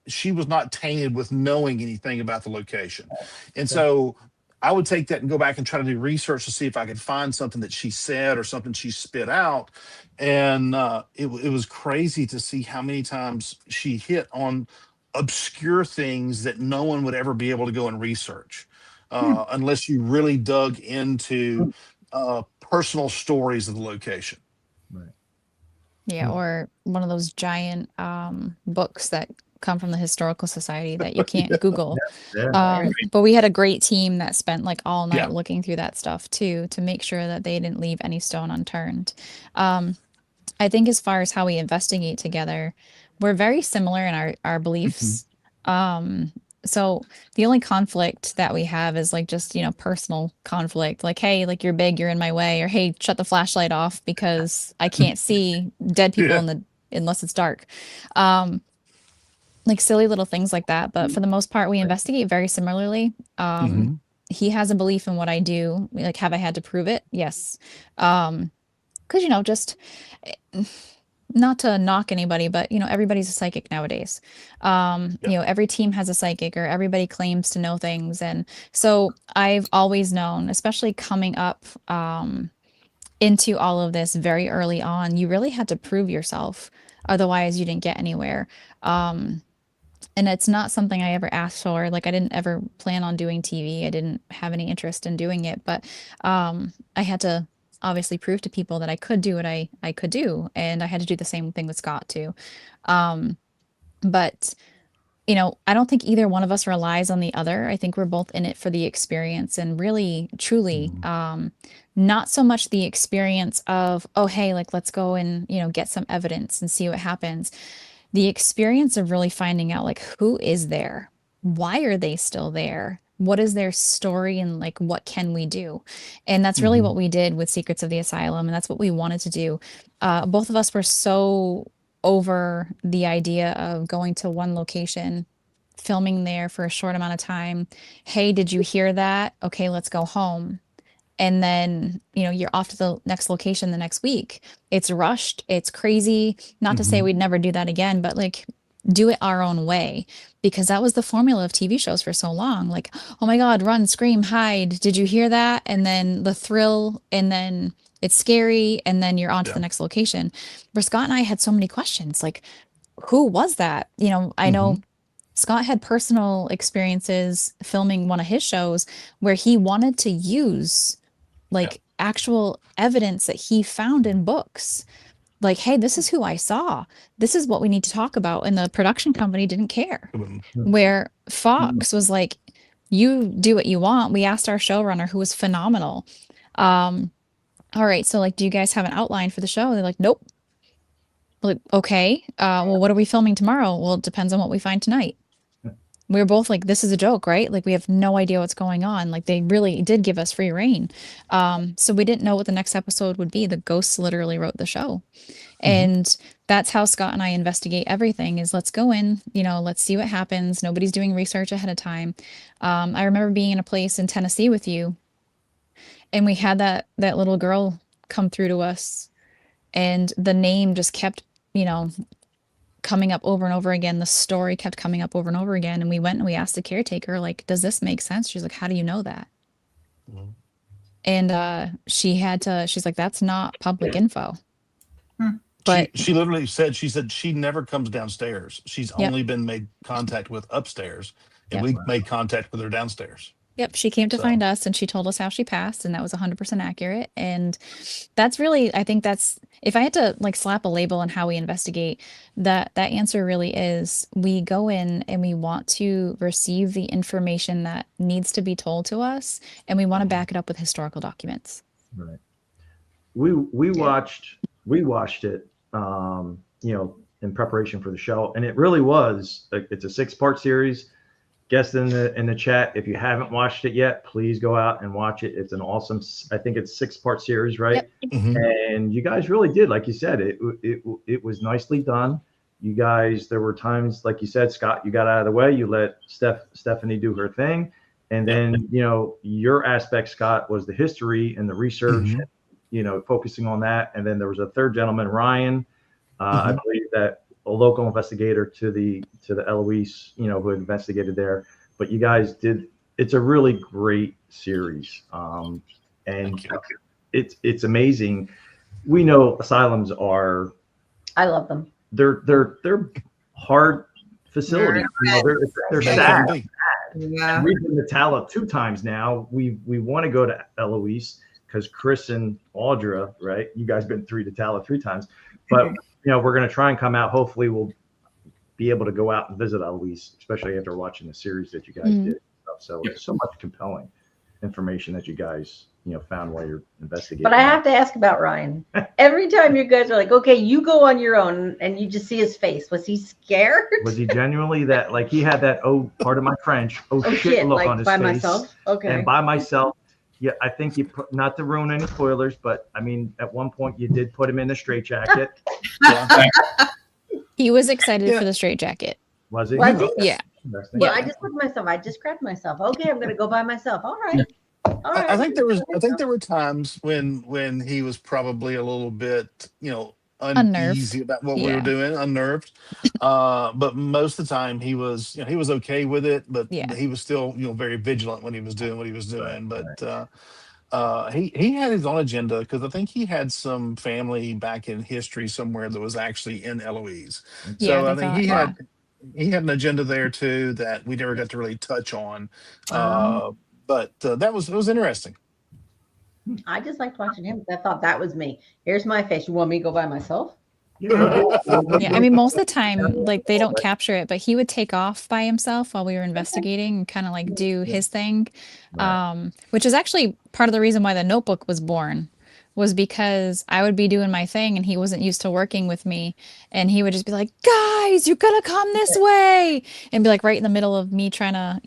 F: she was not tainted with knowing anything about the location. And so I would take that and go back and try to do research to see if I could find something that she said or something she spit out. And it was crazy to see how many times she hit on obscure things that no one would ever be able to go and research unless you really dug into personal stories of the location.
D: Right.
G: Yeah, or one of those giant books that come from the historical society that you can't Google.
D: Yeah.
G: But we had a great team that spent like all night
F: Yeah.
G: looking through that stuff too, to make sure that they didn't leave any stone unturned. I think as far as how we investigate together, we're very similar in our beliefs. So the only conflict that we have is like just, personal conflict. Like, hey, like you're big, you're in my way, or hey, shut the flashlight off because I can't see dead people
F: Yeah.
G: unless it's dark. Like silly little things like that. But for the most part, we investigate very similarly.
F: Mhm.
G: He has a belief in what I do. Like, have I had to prove it? Yes. Because just not to knock anybody, but everybody's a psychic nowadays.
F: Yeah.
G: Every team has a psychic, or everybody claims to know things, and so I've always known, especially coming up into all of this very early on, you really had to prove yourself, otherwise you didn't get anywhere. And it's not something I ever asked for. Like, I didn't ever plan on doing TV. I didn't have any interest in doing it, but I had to obviously prove to people that I could do what I could do, and I had to do the same thing with Scott too. But I don't think either one of us relies on the other. I think we're both in it for the experience, and really, truly, not so much the experience of, oh, hey, like let's go and get some evidence and see what happens. The experience of really finding out, like, who is there? Why are they still there? What is their story, and like what can we do? And that's really what we did with Secrets of the Asylum, and that's what we wanted to do. Both of us were so over the idea of going to one location, filming there for a short amount of time. Hey, did you hear that? Okay, let's go home. And then, you're off to the next location the next week. It's rushed, it's crazy. Not to say we'd never do that again, but like do it our own way, because that was the formula of TV shows for so long. Like, oh my God, run, scream, hide. Did you hear that? And then the thrill, and then it's scary, and then you're on to the next location. Where Scott and I had so many questions, like, who was that? I know Scott had personal experiences filming one of his shows where he wanted to use like actual evidence that he found in books. Like, hey, this is who I saw. This is what we need to talk about. And the production company didn't care. Where Fox was like, you do what you want. We asked our showrunner, who was phenomenal. All right, so like, do you guys have an outline for the show? They're like, nope. Like, okay. Well, what are we filming tomorrow? Well, it depends on what we find tonight. We were both like, this is a joke, right? Like, we have no idea what's going on. Like, they really did give us free reign. So we didn't know what the next episode would be. The ghosts literally wrote the show. And that's how Scott and I investigate everything, is let's go in, let's see what happens. Nobody's doing research ahead of time. I remember being in a place in Tennessee with you, and we had that little girl come through to us, and the name just kept, coming up over and over again. The story kept coming up over and over again. And we went and we asked the caretaker, like, does this make sense? She's like, how do you know that? And she's like, that's not public info. But
F: she literally said, she never comes downstairs. She's only been made contact with upstairs, and we made contact with her downstairs.
G: Yep, she came to find us, and she told us how she passed, and that was 100% accurate. And that's really, I think that's, if I had to like slap a label on how we investigate, that answer really is, we go in and we want to receive the information that needs to be told to us, and we want to back it up with historical documents.
D: Right. We watched it, in preparation for the show, and it really was, it's a 6-part series. Guest in the chat, if you haven't watched it yet, please go out and watch it. It's an awesome, I think it's 6-part series, right?
G: Yep.
D: And you guys really did, like you said, it was nicely done. You guys, there were times, like you said, Scott, you got out of the way, you let Stephanie do her thing, and then your aspect, Scott, was the history and the research, focusing on that. And then there was a third gentleman, Ryan, I believe, that a local investigator to the Eloise, who investigated there. But you guys did, it's a really great series. And it's amazing. We know asylums are,
E: I love them.
D: They're hard facilities. They're sad.
C: Yeah.
D: We've been to Tala 2 times now. We want to go to Eloise because Chris and Audra, right? You guys been to Tala 3 times, but we're going to try and come out. Hopefully we'll be able to go out and visit Eloise, especially after watching the series that you guys did. So it's so much compelling information that you guys, found while you're investigating.
E: But I have to ask about Ryan. Every time you guys are like, okay, you go on your own, and you just see his face. Was he scared?
D: Was he genuinely that, like, he had that, part of my French, oh shit look
E: like
D: on his
E: by
D: face.
E: myself? Okay.
D: And by myself. Yeah, I think not to ruin any spoilers, but I mean, at one point you did put him in a straitjacket.
G: He was excited for the straitjacket.
D: Was he?
E: Was he?
G: Yeah.
E: Well, I just put myself. I just grabbed myself. Okay, I'm gonna go by myself. All right. All right.
F: I think there were times when he was probably a little bit, uneasy about what we were doing, unnerved. But most of the time he was okay with it, but he was still, very vigilant when he was doing what he was doing. But he had his own agenda, because I think he had some family back in history somewhere that was actually in Eloise. So I think he had an agenda there too that we never got to really touch on. But it was interesting.
E: I just liked watching him. I thought that was me. Here's my face. You want me to go by myself?
G: Yeah, I mean, most of the time, like, they don't capture it, but he would take off by himself while we were investigating and kind of like do his thing, which is actually part of the reason why the notebook was born, was because I would be doing my thing and he wasn't used to working with me, and he would just be like, guys, you gotta come this way, and be like right in the middle of me trying to,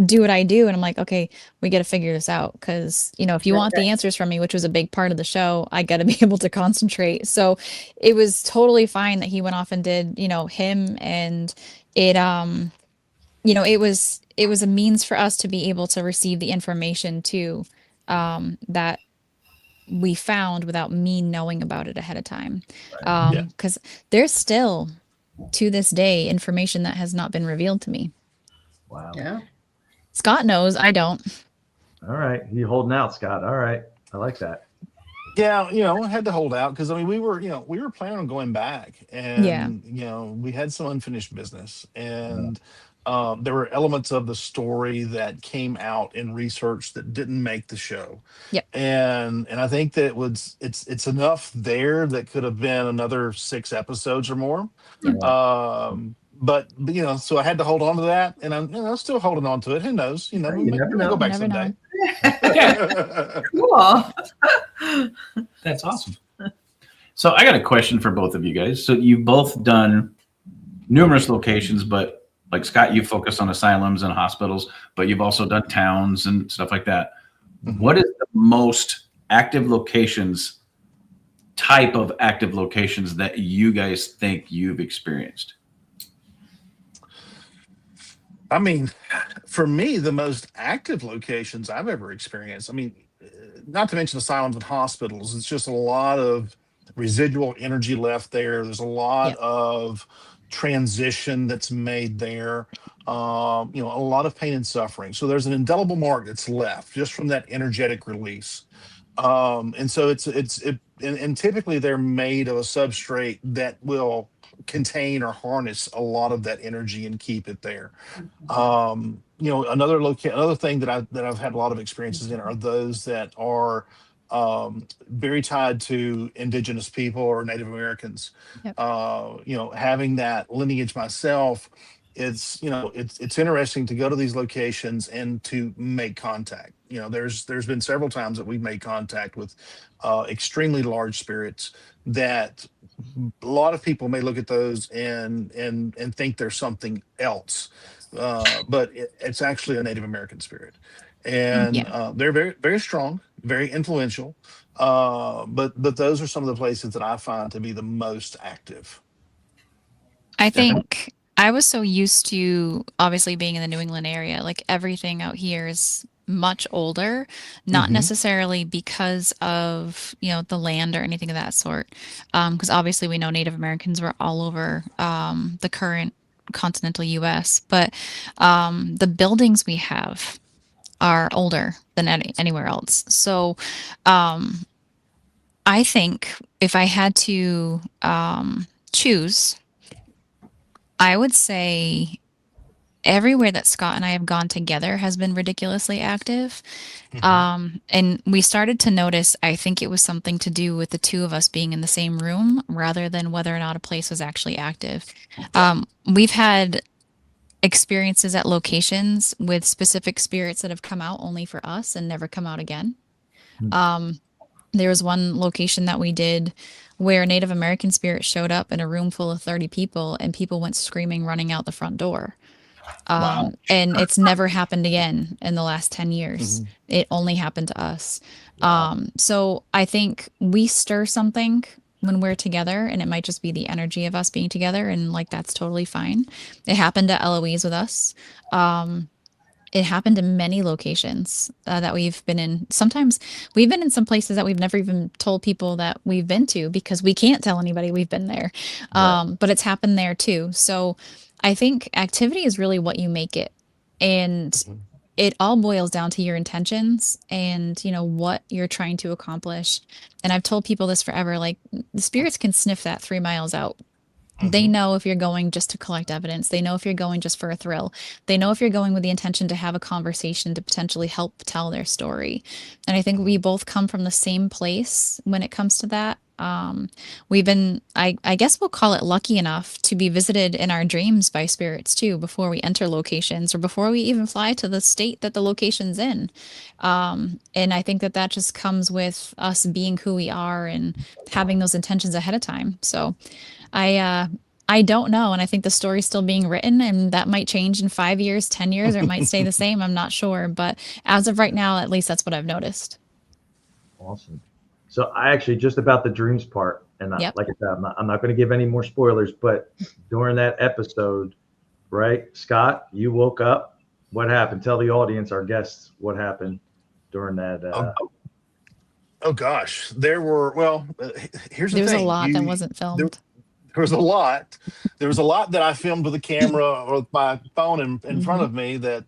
G: do what I do. And I'm like, okay, we got to figure this out, because if you want the answers from me, which was a big part of the show, I got to be able to concentrate. So it was totally fine that he went off and did him, and it it was a means for us to be able to receive the information too, that we found without me knowing about it ahead of time, because there's still to this day information that has not been revealed to me.
D: Wow.
E: Yeah.
G: Scott knows, I don't.
D: All right. You holding out, Scott. All right. I like that.
F: Yeah, I had to hold out, because I mean we were planning on going back, and we had some unfinished business, and there were elements of the story that came out in research that didn't make the show.
G: Yep.
F: And I think that it's enough there that could have been another 6 episodes or more. But so I had to hold on to that, and I'm still holding on to it. Who knows?
D: You never
F: maybe
D: know.
F: go back
G: Never
F: someday.
C: Cool.
B: That's awesome. So I got a question for both of you guys. So you've both done numerous locations, but like Scott, you focus on asylums and hospitals, but you've also done towns and stuff like that. What is the most active locations, type of active locations that you guys think you've experienced?
F: I mean, for me, the most active locations I've ever experienced, I mean, not to mention asylums and hospitals, it's just a lot of residual energy left there. There's a lot of transition that's made there, a lot of pain and suffering. So there's an indelible mark that's left just from that energetic release. And so and typically they're made of a substrate that will contain or harness a lot of that energy and keep it there. Another thing that I've had a lot of experiences in are those that are very tied to indigenous people or Native Americans. Having that lineage myself, it's interesting to go to these locations and to make contact. There's been several times that we've made contact with extremely large spirits that a lot of people may look at those and think there's something else, but it's actually a Native American spirit, and they're very, very strong, very influential. But those are some of the places that I find to be the most active.
G: I think I was so used to obviously being in the New England area, like everything out here is much older, not necessarily because of, the land or anything of that sort. Because obviously we know Native Americans were all over the current continental US, but the buildings we have are older than anywhere else. So I think if I had to choose, I would say everywhere that Scott and I have gone together has been ridiculously active.
F: Mhm.
G: And we started to notice, I think it was something to do with the two of us being in the same room rather than whether or not a place was actually active. We've had experiences at locations with specific spirits that have come out only for us and never come out again.
D: Hmm.
G: There was one location that we did where a Native American spirit showed up in a room full of 30 people and people went screaming, running out the front door.
B: Wow.
G: And it's never happened again in the last 10 years.
F: Mhm.
G: It only happened to us.
D: Wow.
G: So I think we stir something when we're together, and it might just be the energy of us being together, and like that's totally fine. It happened at Eloise with us. Um, it happened in many locations that we've been in. Sometimes we've been in some places that we've never even told people that we've been to because we can't tell anybody we've been there.
D: Right.
G: But it's happened there too. So I think activity is really what you make it. And
F: Mhm.
G: it all boils down to your intentions and, what you're trying to accomplish. And I've told people this forever, like the spirits can sniff that 3 miles out. They
F: Mhm.
G: know if you're going just to collect evidence. They know if you're going just for a thrill. They know if you're going with the intention to have a conversation to potentially help tell their story. And I think we both come from the same place when it comes to that. We've been, I guess we'll call it lucky enough to be visited in our dreams by spirits too before we enter locations or before we even fly to the state that the location's in. And I think that that just comes with us being who we are and having those intentions ahead of time. So, I don't know, and I think the story's still being written, and that might change in 5 years, 10 years, or it might stay the same. I'm not sure, but as of right now, at least that's what I've noticed.
D: Awesome. So I actually just about the dreams part, and
G: Yep.
D: like I said, I'm not going to give any more spoilers, but during that episode, right, Scott, you woke up. What happened? Tell the audience, our guests, what happened during that.
F: Oh, oh gosh, there were. Well, here's the
G: There was a
F: thing.
G: lot that wasn't
F: There,
G: filmed.
F: there was a lot. There was a lot that I filmed with a camera or with my phone in front
G: Hmm.
F: of me that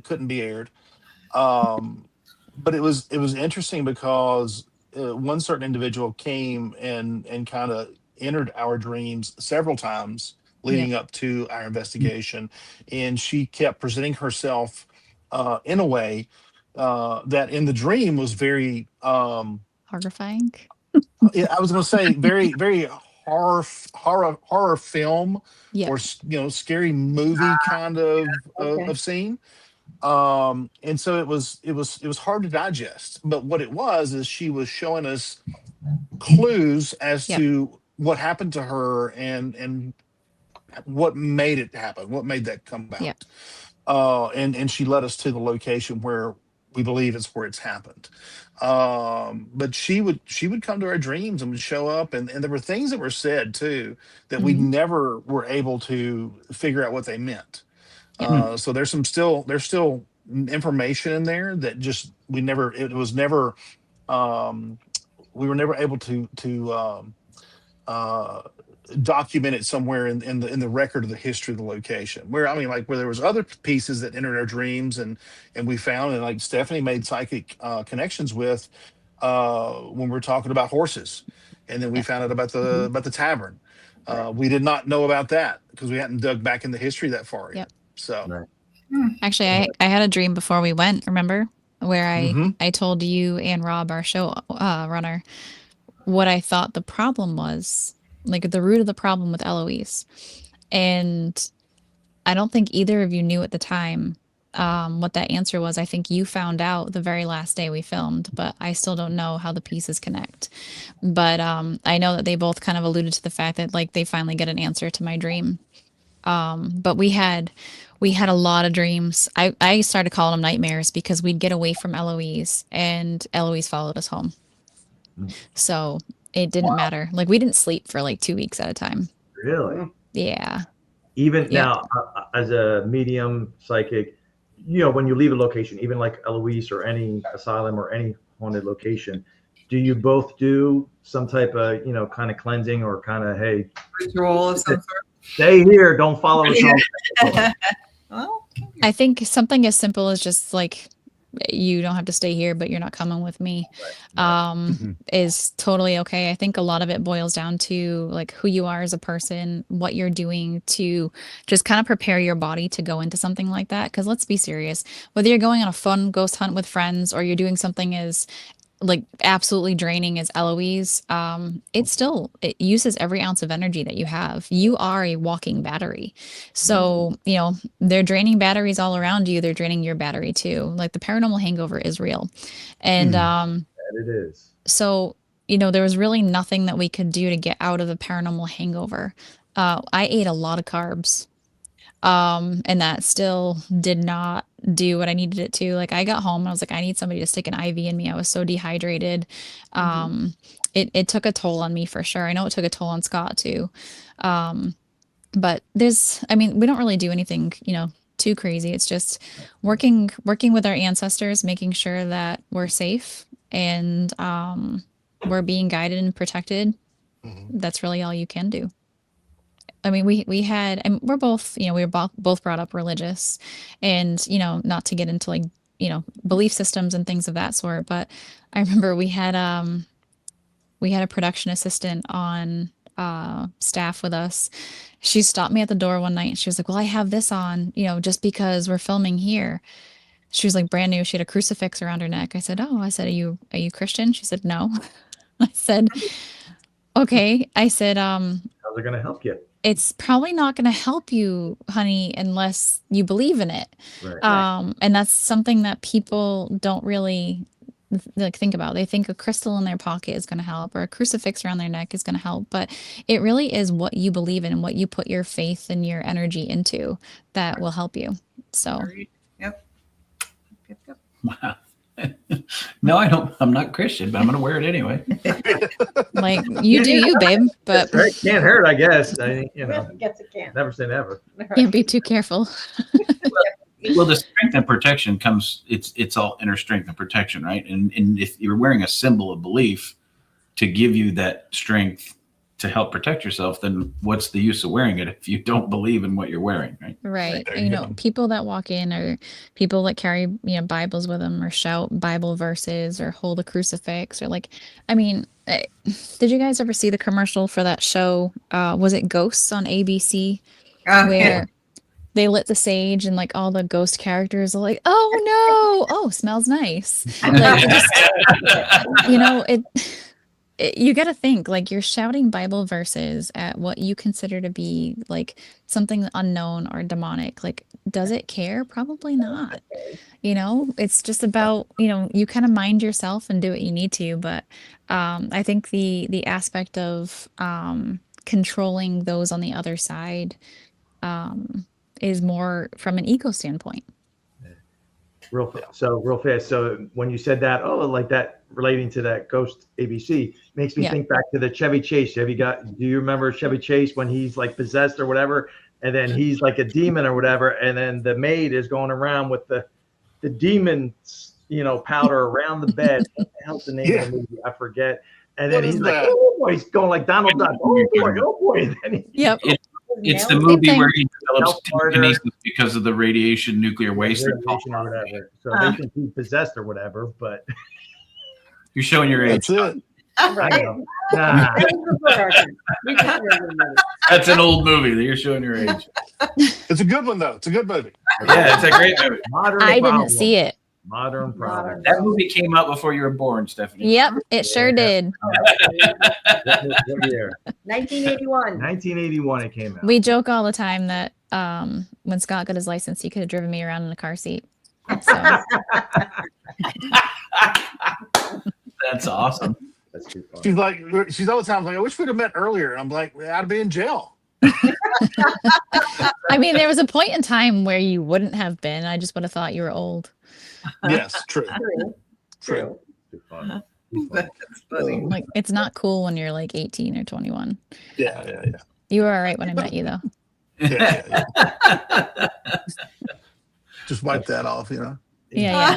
F: couldn't be aired. Um, but it was interesting because one certain individual came and kind of entered our dreams several times
G: Yeah.
F: leading up to our investigation, and she kept presenting herself in a way that in the dream was very
G: Horrifying.
F: yeah, I was going to say very very horror film
G: Yep.
F: or scary movie kind of
E: Okay.
F: of scene. And so it was hard to digest, but what it was is she was showing us clues as
G: Yep.
F: to what happened to her and what made it happen, what made that come
G: Yep.
F: about. And she led us to the location where we believe it's where it's happened. But she would come to our dreams and would show up, and there were things that were said too that we
G: Hmm.
F: never were able to figure out what they meant.
G: Yep.
F: So there's still information in there that just we never it was never um, we were never able to uh, document it somewhere in the record of the history of the location. Where I mean, like where there was other pieces that entered our dreams and we found, and like Stephanie made psychic connections with when we were talking about horses, and then we
G: Yep.
F: found out
G: Hmm.
F: about the tavern.
E: Right.
F: We did not know about that because we hadn't dug back in the history that far yet.
G: Yep.
F: So.
D: right.
G: Actually, I had a dream before we went, remember? Where
F: Mm-hmm.
G: I told you and Rob, our show runner, what I thought the problem was, like the root of the problem with Eloise. And I don't think either of you knew at the time what that answer was. I think you found out the very last day we filmed, but I still don't know how the pieces connect. But I know that they both kind of alluded to the fact that like they finally get an answer to my dream. But we had a lot of dreams. I started calling them nightmares because we'd get away from Eloise and Eloise followed us home.
D: Mm.
G: So it didn't matter. Like we didn't sleep for like 2 weeks at a time.
D: Really?
G: Yeah.
D: Even
G: Yep.
D: now, as a medium psychic, when you leave a location, even like Eloise or any asylum or any haunted location, do you both do some type of, kind of cleansing or kind of, hey,
C: Ritual of some
D: stay here, don't follow us home?
C: sort. Well,
G: I think something as simple as just like you don't have to stay here, but you're not coming with me,
F: Mhm.
G: is totally okay. I think a lot of it boils down to like who you are as a person, what you're doing to just kind of prepare your body to go into something like that. Because let's be serious, whether you're going on a fun ghost hunt with friends or you're doing something as like absolutely draining as Eloise, it uses every ounce of energy that you have. You are a walking battery. So, they're draining batteries all around you. They're draining your battery too. Like the paranormal hangover is real. And
D: That it is.
G: so, there was really nothing that we could do to get out of the paranormal hangover. I ate a lot of carbs. And that still did not do what I needed it to. Like I got home and I was like, I need somebody to stick an IV in me. I was so dehydrated. It took a toll on me for sure. I know it took a toll on Scott too. But we don't really do anything, too crazy. It's just working with our ancestors, making sure that we're safe and we're being guided and protected. That's really all you can do. I mean, we had, and we're both, we were both brought up religious, and not to get into like belief systems and things of that sort, but I remember we had a production assistant on staff with us. She stopped me at the door one night and she was like, "Well, I have this on, just because we're filming here." She was like brand new. She had a crucifix around her neck. I said, "Oh," I said, are you Christian?" She said, "No." I said, "Okay." I said,
D: How's it going to help you?
G: "It's probably not going to help you, honey, unless you believe in it."
D: Right.
G: And that's something that people don't really like think about. They think a crystal in their pocket is going to help or a crucifix around their neck is going to help, but it really is what you believe in and what you put your faith and your energy into that will help you. So,
C: Agreed. Yep.
B: Wow. No, I don't. I'm not Christian, but I'm going to wear it anyway.
G: like, you do you, babe, but
D: Right. Can't hurt, I guess.
E: Gets a can.
D: Never say never.
G: yeah, be too careful.
B: Well, the strength and protection comes. It's all inner strength and protection, right? And if you're wearing a symbol of belief to give you that strength to help protect yourself, then what's the use of wearing it if you don't believe in what you're wearing, right?
G: Right.
F: There
G: And,
F: you go.
G: people that walk in or people that carry, Bibles with them or shout Bible verses or hold a crucifix or like, I mean, did you guys ever see the commercial for that show? Was it Ghosts on ABC
C: Oh,
G: where they lit the sage and like all the ghost characters are like, "Oh no, oh, smells nice." Like it just, you got to think like you're shouting Bible verses at what you consider to be like something unknown or demonic. Like, does it care? Probably not. It's just about, you kind of mind yourself and do what you need to. But I think the aspect of controlling those on the other side is more from an ego standpoint.
D: Real fast. So when you said that, like that relating to that Ghost ABC makes me
G: Yeah.
D: think back to the Chevy Chase. Do you remember Chevy Chase when he's like possessed or whatever, and then he's like a demon or whatever, and then the maid is going around with the demons, powder around the bed. What the hell's the name of the movie? I forget. And then
F: What
D: he's
F: is
D: like,
F: that?
D: "Oh boy," he's going like Donald Duck. "Oh boy, oh boy." And then
G: Yep.
B: It's the
G: Same
B: movie
G: thing.
B: where he develops
D: Self-murder.
B: telekinesis because of the radiation nuclear waste.
D: radiation or whatever. So they think he's possessed or whatever, but
B: You're showing your age.
F: That's it.
D: I know. Nah.
B: That's an old movie that you're showing your age.
F: It's a good one though. It's a good movie.
B: Yeah, it's a great movie.
D: Modern
G: I
D: problem.
G: didn't see it.
D: Modern problem.
B: That movie came out before you were born, Stephanie.
G: Yep, it sure did.
D: What year?
E: 1981.
D: 1981 it came out.
G: We joke all the time that when Scott got his license, he could have driven me around in a car seat. So
B: That's awesome.
D: That's too funny.
F: She's all the time like, "I wish we'd have met earlier." I'm like, "I'd be in jail."
G: I mean, there was a point in time where you wouldn't have been. I just would have thought you were old.
F: Yes, true.
E: True.
D: Too funny. Too funny.
C: That's funny.
G: Like, it's not cool when you're like 18 or 21.
F: Yeah.
G: You were all right when I met you, though.
F: Yeah. Just wipe that off,
G: Yeah.
B: Yeah.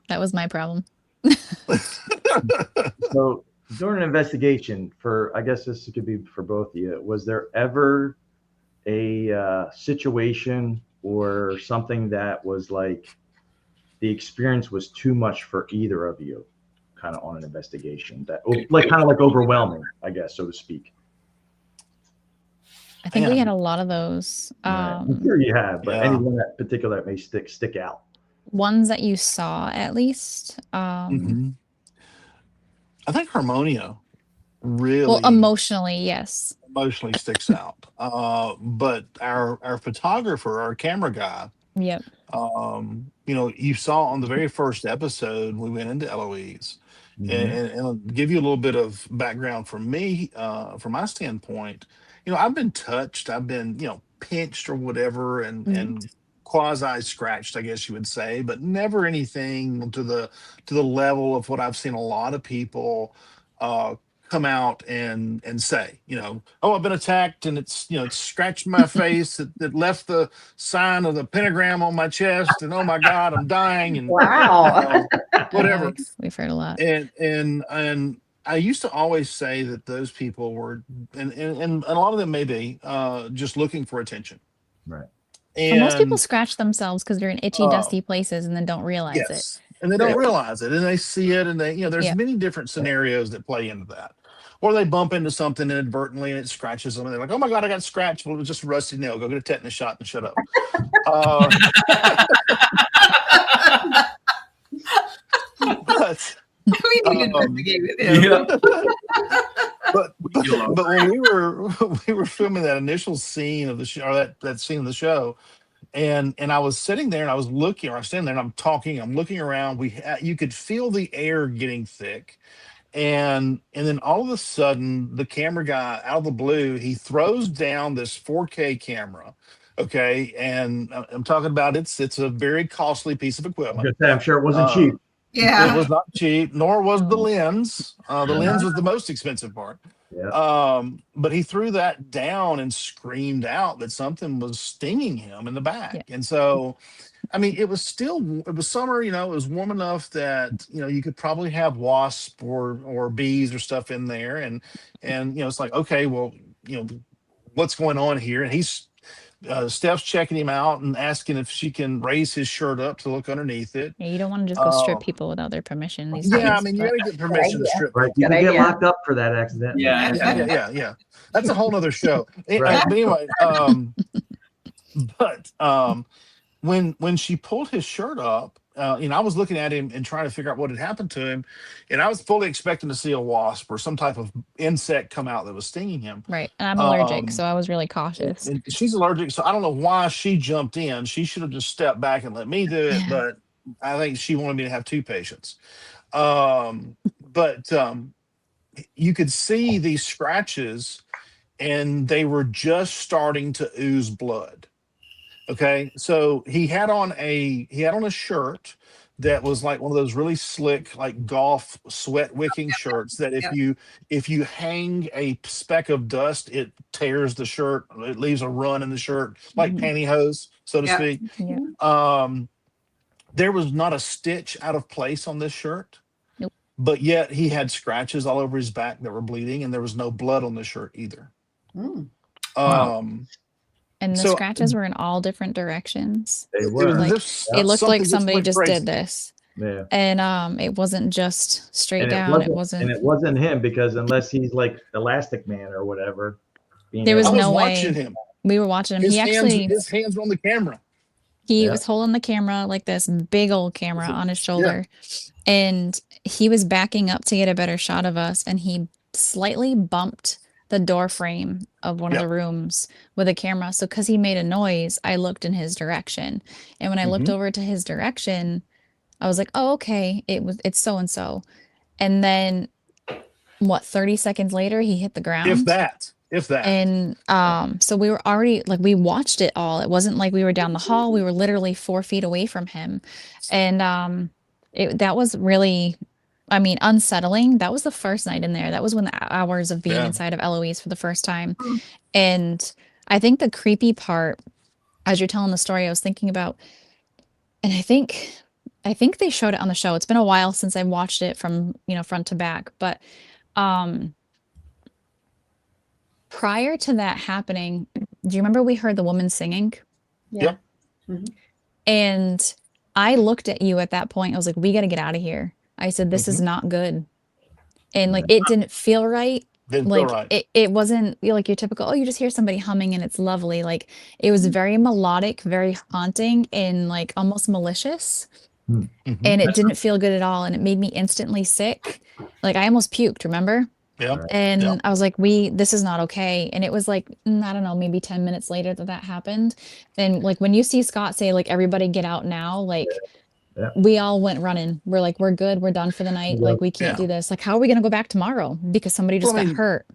G: That was my problem.
D: So during an investigation I guess this could be for both of you, was there ever a situation or something that was like the experience was too much for either of you, kind of on an investigation that like kind of like overwhelming, I guess, so to speak.
G: I think we
F: Man.
G: had a lot of those.
D: I'm sure you have, but
F: Yeah.
D: anyone that particular that may stick out.
G: Ones that you saw at least.
F: Mhm. I think Harmonia really
G: Well, emotionally, yes.
F: emotionally sticks out. But our photographer, our camera guy,
G: Yep.
F: you saw on the very first episode we went into Eloise,
D: Mhm.
F: and I'll give you a little bit of background from me, from my standpoint. I've been touched, I've been pinched or whatever, and quasi scratched, I guess you would say, but never anything to the level of what I've seen a lot of people come out and say, oh, I've been attacked and it's scratched my face, it left the sign of the pentagram on my chest, and oh my God, I'm dying, and
E: Wow.
F: whatever.
G: Yeah, we've heard a lot.
F: And I used to always say that those people were, and a lot of them may be just looking for attention.
D: Right.
F: And
G: Well, most people scratch themselves because they're in itchy, dusty places and then don't realize it.
F: yes, and they don't realize it, and they see it, and there's
G: Yeah.
F: many different scenarios that play into that. Or they bump into something inadvertently and it scratches them, and they're like, "Oh my God, I got scratched." Well, it was just a rusty nail. Go get a tetanus shot and shut up. But
C: We need to investigate with him.
B: Yeah.
F: but when we were filming that initial scene of the show, or that scene of the show, and I was sitting there and I was looking, or I was standing there and I'm talking, I'm looking around. You could feel the air getting thick, and then all of a sudden, the camera guy, out of the blue, he throws down this 4K camera. Okay, and I'm talking about it's a very costly piece of equipment.
D: I'm sure it wasn't cheap.
C: Yeah.
F: It was not cheap, nor was the lens. The lens was the most expensive part.
D: Yeah.
F: But he threw that down and screamed out that something was stinging him in the back.
G: Yeah.
F: And so, I mean, it was summer, it was warm enough that, you could probably have wasps or bees or stuff in there. And it's like, okay, well, what's going on here? And Steph's checking him out and asking if she can raise his shirt up to look underneath it.
G: Yeah, you don't want to just go strip people without their permission these days.
F: Yeah, I mean, you got to get permission to strip.
D: Right. You
E: Good
D: can get
E: idea.
D: locked up for that accident.
F: Yeah. That's a whole nother show.
D: Right.
F: But anyway, when she pulled his shirt up, I was looking at him and trying to figure out what had happened to him, and I was fully expecting to see a wasp or some type of insect come out that was stinging him.
G: Right. And I'm allergic, so I was really cautious.
F: And she's allergic, so I don't know why she jumped in. She should have just stepped back and let me do it, but I think she wanted me to have two patients. But you could see these scratches, and they were just starting to ooze blood. Okay, so he had on a shirt that was like one of those really slick, like golf sweat wicking shirts that if you hang a speck of dust, it tears the shirt. It leaves a run in the shirt, like pantyhose, so to speak.
G: Yeah.
F: There was not a stitch out of place on this shirt.
G: Nope.
F: But yet he had scratches all over his back that were bleeding, and there was no blood on the shirt either.
G: And the scratches were in all different directions.
D: They were.
G: It looked like somebody just
F: crazy.
G: did this.
D: Yeah.
G: And it wasn't just straight
D: And
G: down.
D: it wasn't him, because unless he's like Elastic Man or whatever.
G: There was no way.
F: Watching him.
G: We were watching him.
F: His hands were on the camera.
G: He was holding the camera, like this big old camera on his shoulder. And he was backing up to get a better shot of us. And he slightly bumped the door frame of one of the rooms with a camera. So because he made a noise, I looked in his direction. And when I looked over to his direction, I was like, oh, okay, it's so-and-so. And then 30 seconds later, he hit the ground.
F: If that.
G: And so we were already, like, we watched it all. It wasn't like we were down the hall. We were literally 4 feet away from him. And that was really, I mean, unsettling. That was the first night in there. That was when the hours of being inside of Eloise for the first time. And I think the creepy part, as you're telling the story, I was thinking about, and I think they showed it on the show. It's been a while since I watched it from, front to back, but prior to that happening, do you remember we heard the woman singing?
E: Yeah.
G: And I looked at you at that point. I was like, we got to get out of here. I said, this is not good. And like, it didn't feel right.
F: Didn't feel
G: Like
F: right.
G: it wasn't like your typical, oh, you just hear somebody humming and it's lovely. Like it was very melodic, very haunting and like almost malicious.
F: Mhm.
G: And it didn't feel good at all. And it made me instantly sick. Like I almost puked, remember?
F: Yeah.
G: And
F: Yeah.
G: I was like, this is not okay. And it was like, I don't know, maybe 10 minutes later that happened. And like when you see Scott say, like, everybody get out now, like
D: Yeah.
G: we all went running. We're like, we're good. We're done for the night.
D: Yeah.
G: Like we can't
F: Yeah.
G: do this. Like, how are we going to go back tomorrow? Because somebody just
F: Well, I
G: got
F: mean,
G: hurt.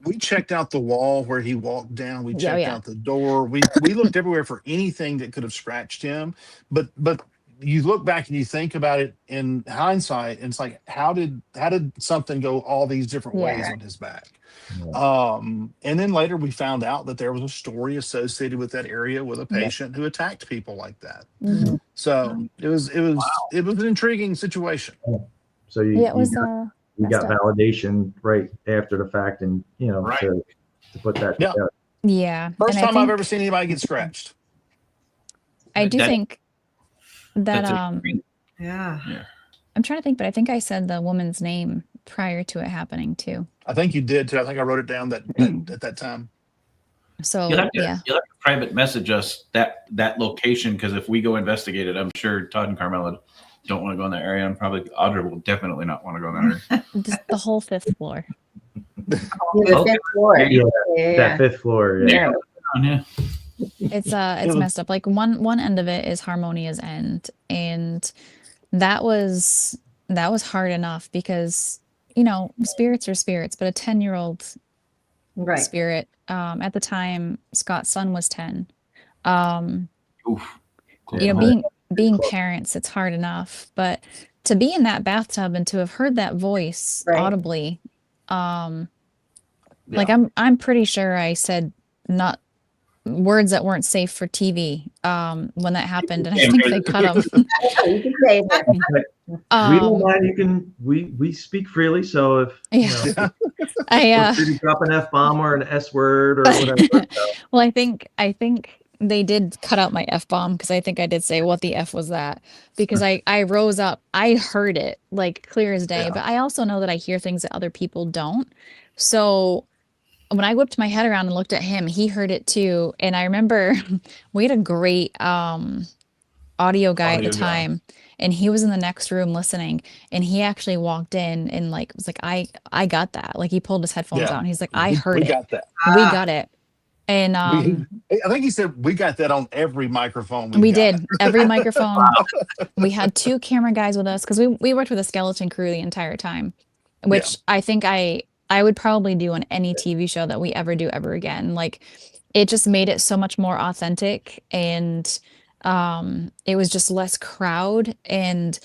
F: we checked out the wall where he walked down. We
G: Yeah,
F: checked
G: yeah.
F: out the door. We looked everywhere for anything that could have scratched him. But you look back and you think about it in hindsight, and it's like, how did something go all these different ways
G: Yeah.
F: on his back?
D: Yeah.
F: And then later we found out that there was a story associated with that area with a
G: Yep.
F: patient who attacked people like that.
G: Mhm.
F: So it was an intriguing situation.
D: So
G: Yeah, it was
D: you
G: messed
D: got
G: up.
D: validation right after the fact, and
B: Right.
D: to put that
F: Yeah.
D: together.
G: Yeah.
F: First
G: And I
F: time I've
G: think
F: ever seen anybody get scratched.
G: I do
B: That-
G: think that
B: That's extreme.
C: Yeah.
G: I'm trying to think, but I think I said the woman's name prior to it happening too.
F: I think you did too. I think I wrote it down that at that time.
G: So
B: You'll have to,
G: yeah.
B: you'll have to private message us that location, because if we go investigate it, I'm sure Todd and Carmela don't want to go in that area, and probably Audra will definitely not want to go in that area.
G: Just the whole 5th floor.
E: Yeah, the
B: Okay.
E: fifth floor.
B: Yeah,
E: Yeah.
D: That 5th floor. Yeah.
B: Yeah.
G: It's
F: was-
G: messed up. Like one end of it is Harmonia's end, and that was hard enough because spirits are spirits, but a 10-year-old
E: Right.
G: spirit. At the time, Scott's son was 10.
B: Oof.
G: Being parents, it's hard enough, but to be in that bathtub and to have heard that voice
E: Right.
G: audibly, like I'm pretty sure I said not words that weren't safe for TV when that happened, and I think they cut them.
E: You can say that.
D: We don't mind. You can. We speak freely. So if
G: Yeah.
D: feel free to drop an F-bomb or an S word or whatever.
G: Well, I think they did cut out my F-bomb because I think I did say, what the F was that? Because I rose up. I heard it like clear as day,
F: Yeah.
G: but I also know that I hear things that other people don't. So when I whipped my head around and looked at him, he heard it too. And I remember we had a great audio guy at
F: Audio
G: the
F: guy.
G: time, and he was in the next room listening, and he actually walked in and like was like, I got that. Like he pulled his headphones
F: Yeah.
G: out and he's like, I heard
F: we
G: it.
F: got that.
G: We got it. And
F: I think he said we got that on every microphone.
G: we
F: got.
G: did every microphone. We had 2 camera guys with us because we worked with a skeleton crew the entire time, which I think I would probably do on any TV show that we ever do ever again. Like it just made it so much more authentic, and it was just less crowd. And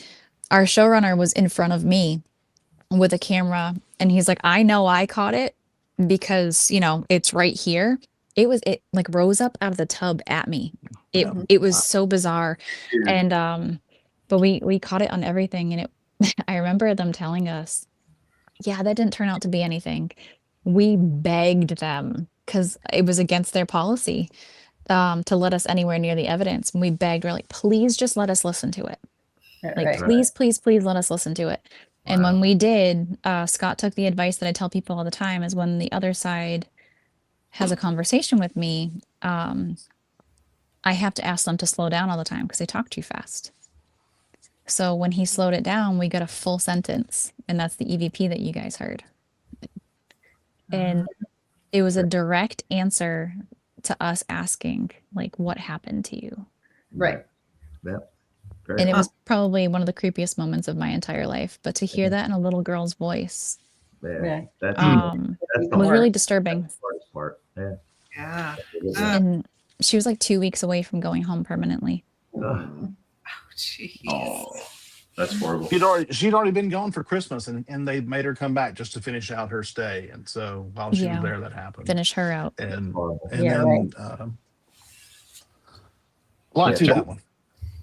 G: our showrunner was in front of me with a camera, and he's like, I know I caught it because it's right here. It like rose up out of the tub at me. It was so bizarre. And but we caught it on everything, and I remember them telling us, yeah, that didn't turn out to be anything. We begged them because it was against their policy to let us anywhere near the evidence. And we begged, we're like, please just let us listen to it. Like,
E: Right.
G: please, please, please let us listen to it. And when we did, Scott took the advice that I tell people all the time is when the other side has a conversation with me, I have to ask them to slow down all the time because they talk too fast. So when he slowed it down, we got a full sentence, and that's the EVP that you guys heard. And it was a direct answer to us asking, like, what happened to you?
E: Right.
D: Yep.
G: And it was probably one of the creepiest moments of my entire life. But to hear that in a little girl's voice
E: Yeah.
D: That's
G: was
D: the
G: really disturbing.
D: hardest part. Yeah.
C: Yeah.
G: And she was like 2 weeks away from going home permanently.
C: Jeez.
B: Oh, that's horrible.
F: She'd already been gone for Christmas, and they made her come back just to finish out her stay. And so while she was there, that happened.
G: Finish her out.
F: And
E: Yeah,
F: then a lot to
B: Yeah.
F: that one.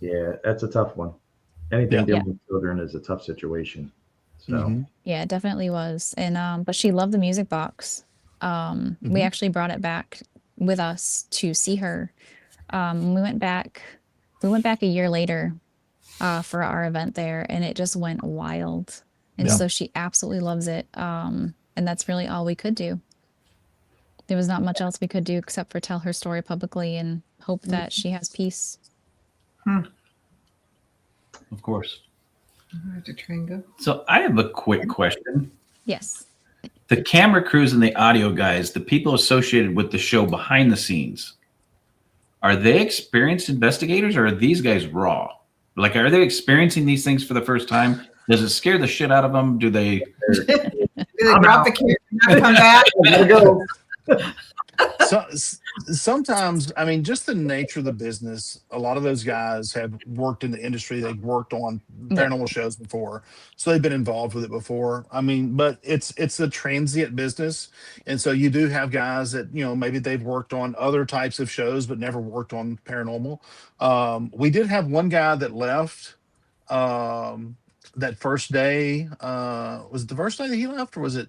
D: Yeah, that's a tough one. Anything
G: Yeah.
D: dealing with children is a tough situation. So
F: Mhm.
G: Yeah, it definitely was. And but she loved the music box. We actually brought it back with us to see her. We went back a year later, for our event there, and it just went wild. And
F: Yeah.
G: so she absolutely loves it. And that's really all we could do. There was not much else we could do except for tell her story publicly and hope that she has peace.
B: Of course.
C: I have to try and go.
B: So I have a quick question.
G: Yes.
B: The camera crews and the audio guys, the people associated with the show behind the scenes, are they experienced investigators or are these guys raw? Like, are they experiencing these things for the first time? Does it scare the shit out of them? Do they?
C: Do they drop the camera and not come back?
D: Gotta go.
F: So sometimes, I mean, just the nature of the business, a lot of those guys have worked in the industry. They've worked on paranormal shows before, so they've been involved with it before. I mean, but it's a transient business, and so you do have guys that, you know, maybe they've worked on other types of shows but never worked on paranormal. We did have one guy that left that first day. Was it the first day that he left, or was it?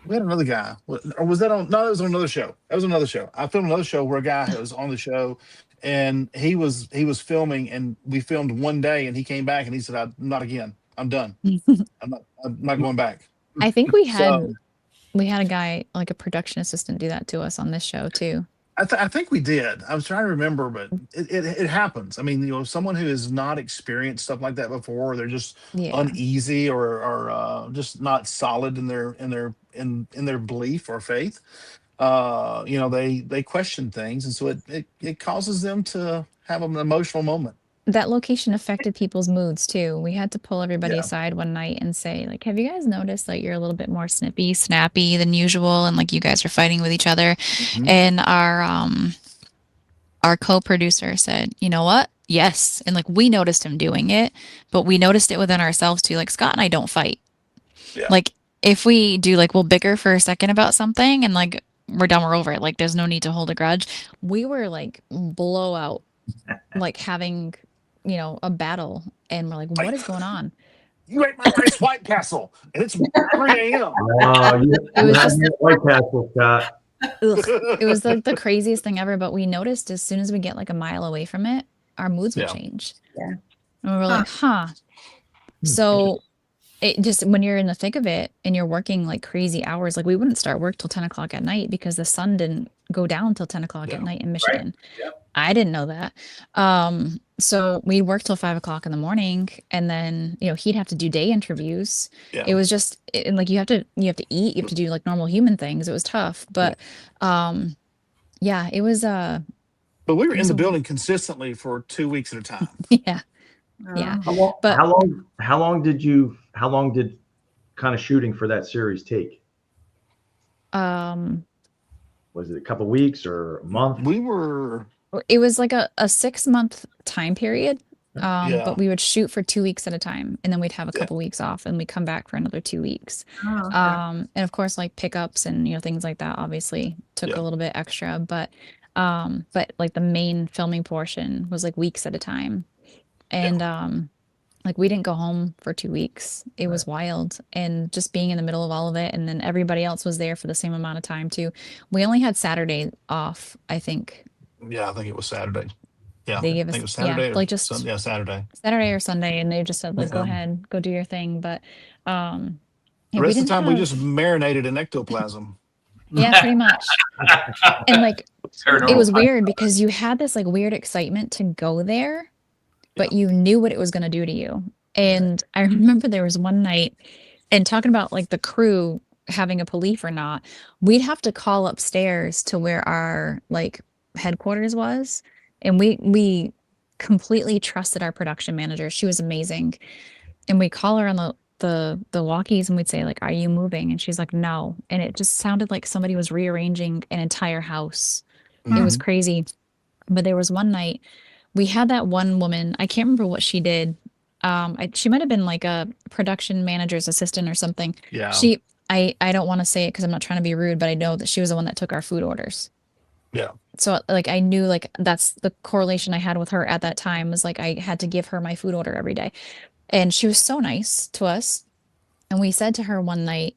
F: We had another guy, or was that on? No, that was on another show. That was another show. I filmed another show where a guy was on the show, and he was filming, and we filmed one day, and he came back and he said, "Not again. I'm done. I'm not going back."
G: I think we had
F: So
G: a guy, like a production assistant, do that to us on this show too.
F: I think we did. I was trying to remember, but it happens. I mean, you know, someone who has not experienced stuff like that before, they're just
G: Yeah.
F: uneasy or just not solid in their belief or faith. You know, they question things, and so it causes them to have an emotional moment.
G: That location affected people's moods too. We had to pull everybody
F: Yeah.
G: aside one night and say, like, have you guys noticed that you're a little bit more snippy, snappy than usual, and like you guys are fighting with each other?
F: Mhm.
G: And our co-producer said, you know what? Yes. And like we noticed him doing it, but we noticed it within ourselves too. Like Scott and I don't fight.
F: Yeah.
G: Like if we do, like we'll bicker for a second about something and like we're done, we're over it. Like there's no need to hold a grudge. We were like blowout, like having, you know, a battle, and we're like, what is going on?
F: You ate my nice White Castle, and it's 3 a.m.
G: It was just
D: White Castle, Scott.
G: ugh. It was like the craziest thing ever. But we noticed as soon as we get like a mile away from it, our moods would
F: Yeah.
G: change.
C: Yeah.
G: And we were like, huh. So it just, when you're in the thick of it and you're working like crazy hours, like we wouldn't start work till 10 o'clock at night because the sun didn't go down till 10 o'clock
F: Yeah.
G: at night in Michigan.
B: Yep.
G: I didn't know that. So we'd work till 5 o'clock in the morning, and then, you know, he'd have to do day interviews.
F: Yeah.
G: It was just, and like you have to eat, you have to do like normal human things. It was tough, but yeah, it was
F: But we were in
G: was
F: the
G: a-
F: building consistently for 2 weeks at a time.
G: yeah. Yeah. But-
D: How long did kind of shooting for that series take? Was it a couple weeks or a month?
F: We were
G: It was like a 6-month time period.
F: Yeah.
G: But we would shoot for 2 weeks at a time, and then we'd have a
F: Yeah.
G: couple weeks off, and we'd come back for another 2 weeks.
C: Oh, okay.
G: And of course, like pickups and, you know, things like that obviously took
F: Yeah.
G: a little bit extra, but like the main filming portion was like weeks at a time. And like we didn't go home for 2 weeks. It was wild. And just being in the middle of all of it, and then everybody else was there for the same amount of time too. We only had Saturday off, I think.
F: Yeah, I think it was Saturday. Yeah,
G: They gave
F: I think
G: us-
F: it was Saturday.
G: yeah,
F: or
G: like just-
F: Sun- yeah, Saturday.
G: Saturday or Sunday, and they just said, like, go
F: Okay.
G: ahead, go do your thing. But yeah,
F: The
G: we
F: rest of
G: didn't
F: the time, we
G: have-
F: just marinated in ectoplasm.
G: yeah, pretty much. And like
B: Paranormal.
G: it was weird because you had this like weird excitement to go there, but you knew what it was going to do to you. And I remember there was one night, and talking about like the crew having a belief or not, we'd have to call upstairs to where our like headquarters was, and we completely trusted our production manager. She was amazing, and we call her on the walkies, and we'd say like, are you moving? And she's like, no. And it just sounded like somebody was rearranging an entire house. It was crazy. But there was one night we had that one woman, I can't remember what she did. She might have been like a production manager's assistant or something.
F: Yeah.
G: I don't want to say it because I'm not trying to be rude, but I know that she was the one that took our food orders.
F: Yeah.
G: So like I knew like that's the correlation I had with her at that time, was like I had to give her my food order every day. And she was so nice to us. And we said to her one night,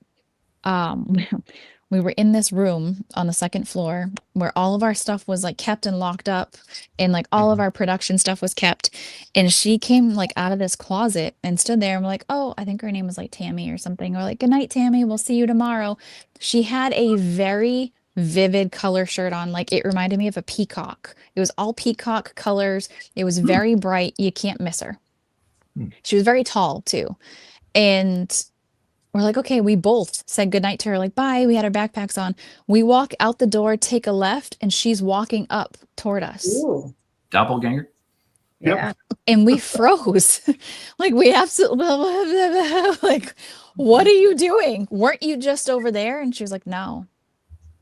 G: we were in this room on the second floor where all of our stuff was like kept and locked up, and like all of our production stuff was kept. And she came like out of this closet and stood there, and we're like, oh, I think her name was like Tammy or something. Or like, good night, Tammy. We'll see you tomorrow. She had a very vivid color shirt on. Like it reminded me of a peacock. It was all peacock colors. It was very bright. You can't miss her. She was very tall too. And we're like, okay, we both said goodnight to her, like, bye. We had our backpacks on. We walk out the door, take a left, and she's walking up toward us.
E: Ooh.
B: Doppelganger.
E: Yeah.
G: And we froze. Like, we absolutely, like, what are you doing? Weren't you just over there? And she was like, no.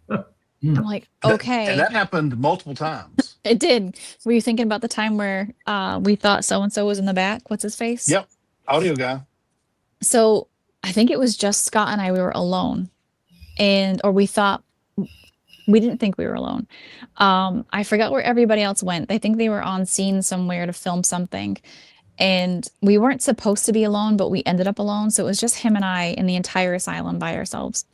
G: I'm like, okay.
F: And that happened multiple times.
G: It did. Were you thinking about the time where we thought so-and-so was in the back? What's his face?
F: Yep. Audio guy.
G: So I think it was just Scott and I, we were alone. Or we didn't think we were alone. I forgot where everybody else went. I think they were on scene somewhere to film something. And we weren't supposed to be alone, but we ended up alone. So it was just him and I in the entire asylum by ourselves.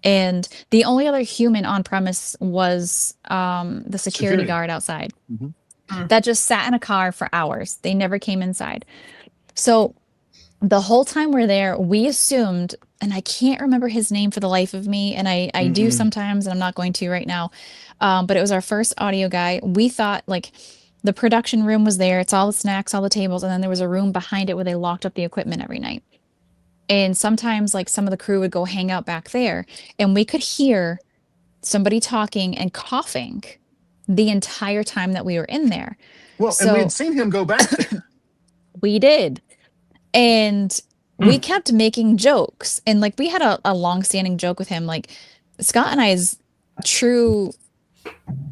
G: And the only other human on premise was the security guard outside that just sat in a car for hours. They never came inside. So the whole time we're there, we assumed, and I can't remember his name for the life of me, and I do sometimes, and I'm not going to right now, but it was our first audio guy. We thought like the production room was there. It's all the snacks, all the tables, and then there was a room behind it where they locked up the equipment every night. And sometimes like some of the crew would go hang out back there, and we could hear somebody talking and coughing the entire time that we were in there.
F: Well, and we had seen him go back there.
G: We did. And we kept making jokes. And like we had a long-standing joke with him. Like Scott and I's true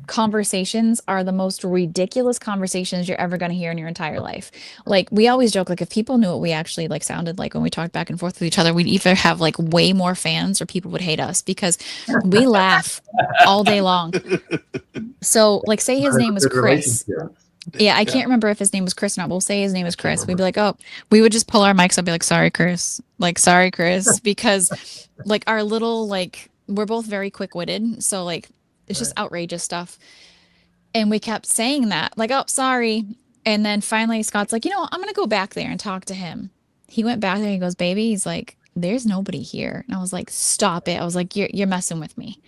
G: conversations are the most ridiculous conversations you're ever going to hear in your entire life. Like we always joke, like if people knew what we actually like sounded like when we talked back and forth with each other, we'd either have like way more fans or people would hate us because we laugh all day long. So like say his name was Chris. Yeah, I can't remember if his name was Chris or not. We'll say his name was Chris. We'd be like, oh, we would just pull our mics up and be like, sorry, Chris. Like, sorry, Chris. Because like our little, like, we're both very quick-witted. So like, it's just outrageous stuff. And we kept saying that, like, oh, sorry. And then finally Scott's like, you know, I'm going to go back there and talk to him. He went back there. He goes, baby, he's like, there's nobody here. And I was like, stop it. I was like, you're messing with me.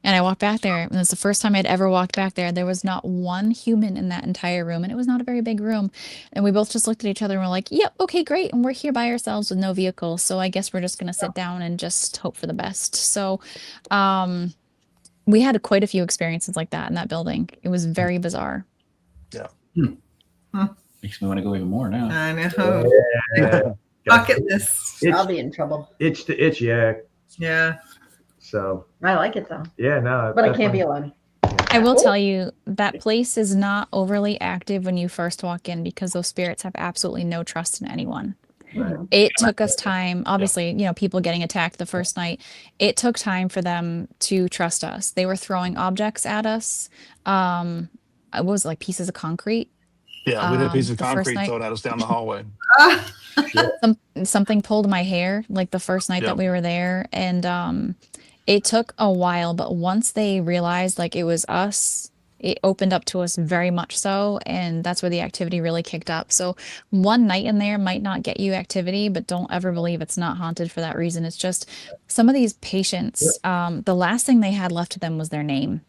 G: And I walked back there, and it was the first time I'd ever walked back there. There was not one human in that entire room, and it was not a very big room. And we both just looked at each other and were like, yep, okay, great. And we're here by ourselves with no vehicle. So I guess we're just going to sit down and just hope for the best. So we had quite a few experiences like that in that building. It was very bizarre.
F: Yeah.
B: Makes me want to go even more now.
C: I know.
D: Yeah.
C: Bucket list.
E: I'll be in trouble.
D: Itch to itch, yeah.
C: Yeah.
D: So
E: I like it though.
D: yeah, no.
E: But I can't be alone.
G: I will tell you that place is not overly active when you first walk in because those spirits have absolutely no trust in anyone.
D: Right.
G: It took us time, obviously, you know, people getting attacked the first night. It took time for them to trust us. They were throwing objects at us. It was like pieces of concrete.
F: Yeah, we had a piece of
G: the first
F: concrete
G: night.
F: thrown at us down the hallway.
G: Something pulled my hair like the first night that we were there. And it took a while, but once they realized like it was us, it opened up to us very much so. And that's where the activity really kicked up. So one night in there might not get you activity, but don't ever believe it's not haunted for that reason. It's just some of these patients, the last thing they had left to them was their name.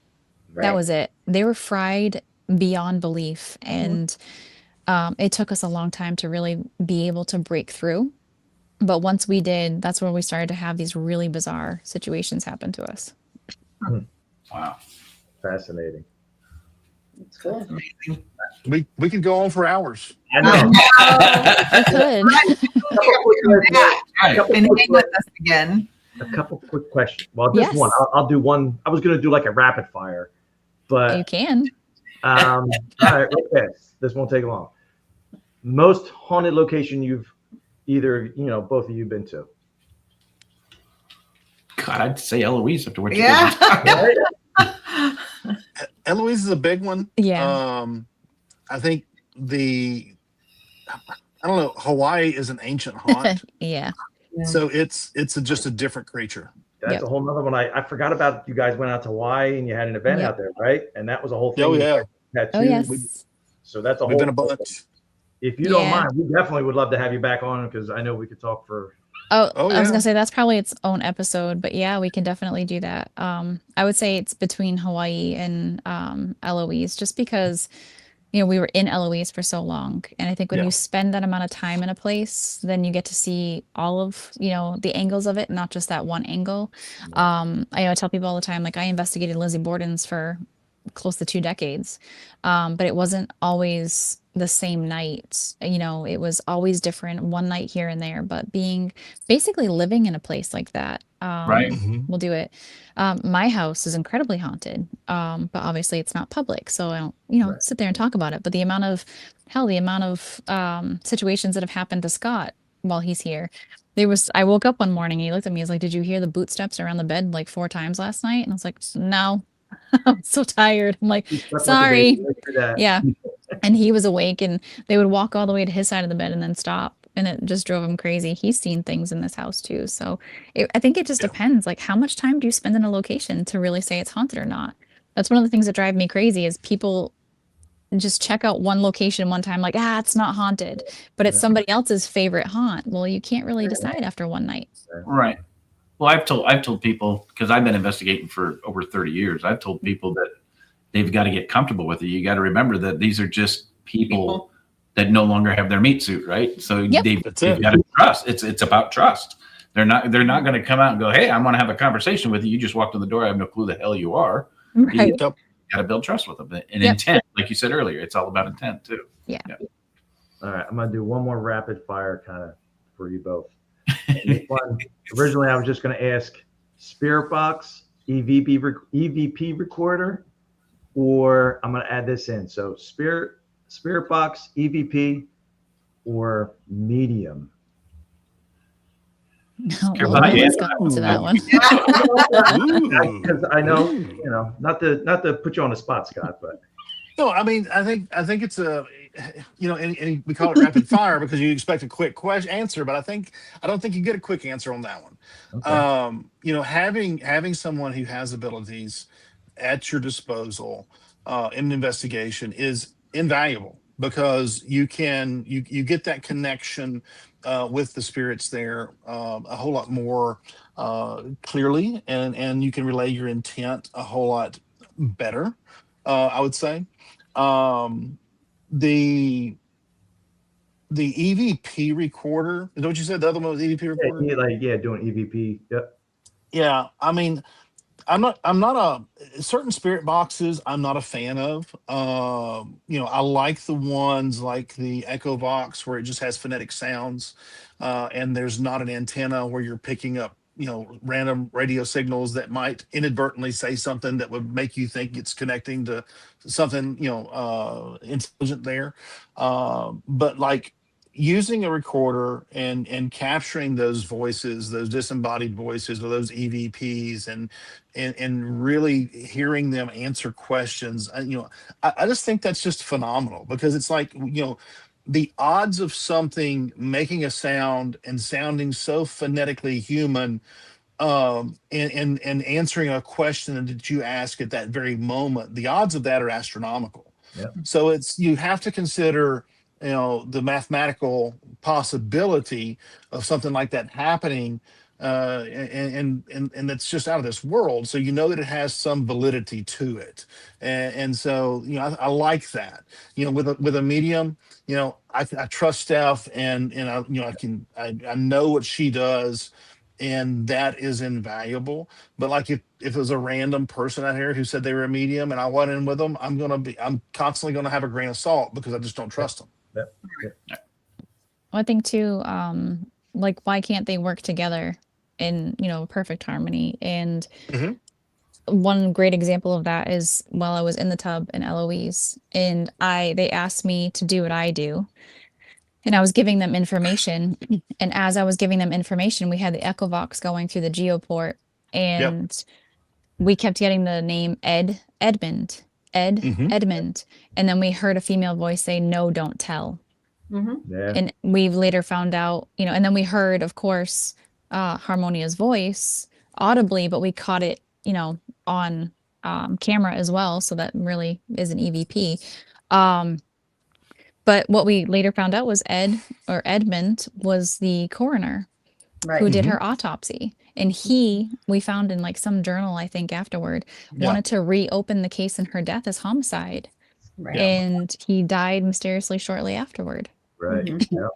E: Right.
G: That was it. They were fried beyond belief. And it took us a long time to really be able to break through. But once we did, that's when we started to have these really bizarre situations happen to us.
B: Wow.
D: Fascinating.
E: It's cool.
F: We could go on for hours.
D: I know.
G: We could.
C: And hang with us again.
D: A couple quick questions. Well, just
G: Yes.
D: one. I'll do one. I was going to do like a rapid fire, but
G: You can.
D: all right, okay. This won't take long. Most haunted location you've either, both of you been to?
B: God, I'd say Eloise after what you
C: Yeah.
D: Right?
F: Eloise is a big one.
G: Yeah.
F: I think I don't know, Hawaii is an ancient haunt.
G: Yeah.
F: So it's just a different creature.
D: that's
G: Yep.
D: a whole nother one. I forgot about. You guys went out to Hawaii and you had an event
G: Yep.
D: out there, right? And that was a whole thing.
F: Oh yeah,
G: Oh
D: Tattoos.
G: yes.
D: So that's a
F: we've been
D: whole.
F: a bunch.
D: If you don't
G: Yeah.
D: mind, we definitely would love to have you back on because I know we could talk for.
G: Oh,
F: Oh
G: I was
F: yeah.
G: gonna say that's probably its own episode, but yeah, we can definitely do that. I would say it's between Hawaii and Eloise, just because we were in Eloise for so long, and I think when
F: Yeah.
G: you spend that amount of time in a place, then you get to see all of the angles of it, not just that one angle. I tell people all the time, like I investigated Lizzie Borden's for close to 2 decades, but it wasn't always the same night. It was always different, one night here and there. But basically living in a place like that,
B: Right.
F: hmm
G: we'll do it. My house is incredibly haunted, but obviously it's not public, so I don't,
D: Right.
G: sit there and talk about it. But the amount of situations that have happened to Scott while he's here. I woke up one morning, he looked at me, he's like, "Did you hear the boot steps around the bed like 4 times last night?" And I was like, "No." I'm so tired. I'm like,
D: You slept like a baby.
G: "Sorry."
D: Let's do that.
G: Yeah. And he was awake, and they would walk all the way to his side of the bed and then stop. And it just drove him crazy. He's seen things in this house too. So I think it just
F: Yeah.
G: depends. Like, how much time do you spend in a location to really say it's haunted or not? That's one of the things that drive me crazy is people just check out one location one time, like, it's not haunted, but it's
D: Yeah.
G: somebody else's favorite haunt. Well, you can't really decide after one night.
B: Right. Well, I've told people, because I've been investigating for over 30 years. I've told people that they've got to get comfortable with it. You got to remember that these are just people that no longer have their meat suit, right? So
G: Yep.
B: they've
F: That's
B: got
F: it.
B: to trust. It's about trust. They're not going to come out and go, "Hey, I'm going to have a conversation with you. You just walked in the door. I have no clue the hell you are."
G: Right.
B: You got to build trust with them. And
G: Yep.
B: intent, like you said earlier, it's all about intent too.
D: All right, I'm gonna do one more rapid fire kind of for you both. This one, originally, I was just gonna ask Spirit Box, EVP recorder, or I'm gonna add this in. So Spirit Box, EVP, or medium.
G: Well, let's go to that one.
F: Ooh.
D: Because I know, not to put you on the spot, Scott, but
F: No, I mean, I think it's and we call it rapid fire because you expect a quick answer, but I don't think you get a quick answer on that one.
D: okay.
F: Having someone who has abilities at your disposal in an investigation is invaluable because you get that connection with the spirits there a whole lot more clearly, and you can relay your intent a whole lot better. I would say. The EVP recorder. Is that what you said? The other one was EVP recorder.
D: Doing EVP. Yep.
F: Yeah, I mean, I'm not certain spirit boxes I'm not a fan of. I like the ones like the Echo Box where it just has phonetic sounds, and there's not an antenna where you're picking up random radio signals that might inadvertently say something that would make you think it's connecting to something intelligent there. But like using a recorder and capturing those voices, those disembodied voices or those EVPs, and really hearing them answer questions, I just think that's just phenomenal because it's like the odds of something making a sound and sounding so phonetically human, and answering a question that you ask at that very moment, the odds of that are astronomical.
D: Yep.
F: So you have to consider the mathematical possibility of something like that happening, and that's just out of this world. So that it has some validity to it, and so I like that. With a medium, I trust Steph, and I know what she does, and that is invaluable. But like if it was a random person out here who said they were a medium and I went in with them, I'm constantly gonna have a grain of salt because I just don't trust them.
D: Yep.
G: I think too, like, why can't they work together in perfect harmony? And
F: Mhm.
G: one great example of that is while I was in the tub in Eloise, and they asked me to do what I do, and I was giving them information. And as I was giving them information, we had the Echovox going through the geoport, and we kept getting the name Edmund,
F: Mhm.
G: Edmund, and then we heard a female voice say, "No, don't tell."
D: Yeah.
G: And we later found out, and then we heard, of course, Harmonia's voice audibly, but we caught it, on camera as well. So that really is an EVP. But what we later found out was Edmund was the coroner
E: Right.
G: who did her autopsy. And we found in like some journal, I think afterward, wanted to reopen the case in her death as homicide.
E: Right.
G: And he died mysteriously shortly afterward.
D: Right.
E: Mhm.
D: Yeah.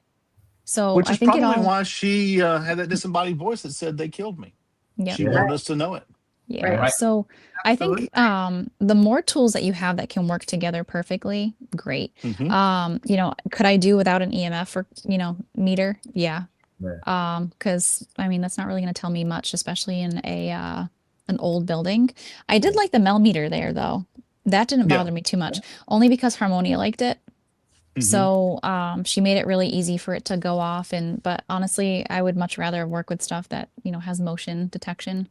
G: So
F: Which
G: I
F: is
G: think
F: probably
G: it all,
F: why she had that disembodied voice that said they killed me.
G: yeah.
F: She wanted us to know it.
G: Yeah.
B: Right.
G: So I think the more tools that you have that can work together perfectly, great.
F: Mhm.
G: Could I do without an EMF or, meter? Yeah.
D: Yeah.
G: Because I mean that's not really going to tell me much, especially in an old building. I did like the Mel meter there though. That didn't
F: Yeah.
G: bother me too much, only because Harmonia liked it.
F: Mhm.
G: So she made it really easy for it to go off. But honestly, I would much rather work with stuff that has motion detection.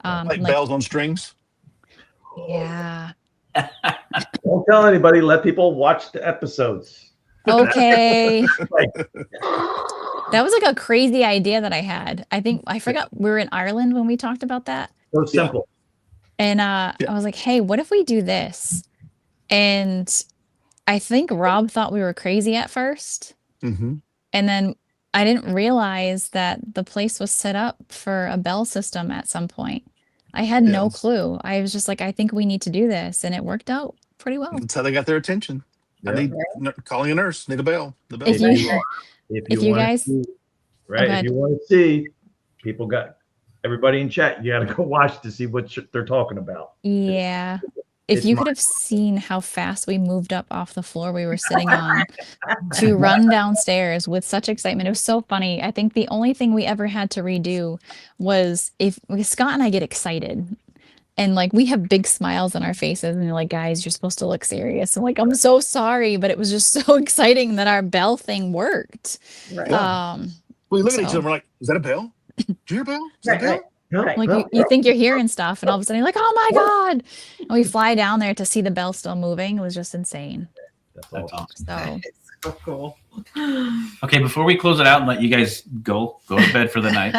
F: Like bells on strings.
G: Yeah.
D: Don't tell anybody. Let people watch the episodes.
G: Okay.
D: Like,
G: That was like a crazy idea that I had. I forgot we were in Ireland when we talked about that.
D: so simple.
G: And I was like, hey, what if we do this? And I think Rob thought we were crazy at first.
F: Mm-hmm.
G: And then I didn't realize that the place was set up for a bell system at some point. I had no
F: Yes.
G: clue. I was just like, I think we need to do this. And it worked out pretty well.
F: That's how they got their attention.
D: Yeah.
F: I need calling a nurse. Need a bell. The bell.
G: If you,
D: If
G: you
D: wanna
G: guys-
D: see, right?
G: Okay.
D: If you want to see, people got everybody in chat. You got to go watch to see what they're talking about.
G: yeah. If
D: It's
G: you
D: mine.
G: could have seen how fast we moved up off the floor we were sitting on to run downstairs with such excitement. It was so funny. I think the only thing we ever had to redo was because Scott and I get excited and like we have big smiles on our faces and you're like, guys, you're supposed to look serious. And like, I'm so sorry, but it was just so exciting that our bell thing worked.
E: Right.
F: Yeah. We look at each
G: so-
F: other. We're like, "Is that a bell? Did you hear a bell? Is that a
E: Right.
F: bell?"
E: Right.
G: Like you think you're hearing stuff and all of a sudden you're like, oh my God. And we fly down there to see the bell still moving. It was just insane.
D: That's
B: That's
D: all.
B: awesome.
G: So
C: It's so cool.
B: Okay, before we close it out and let you guys go to bed for the night,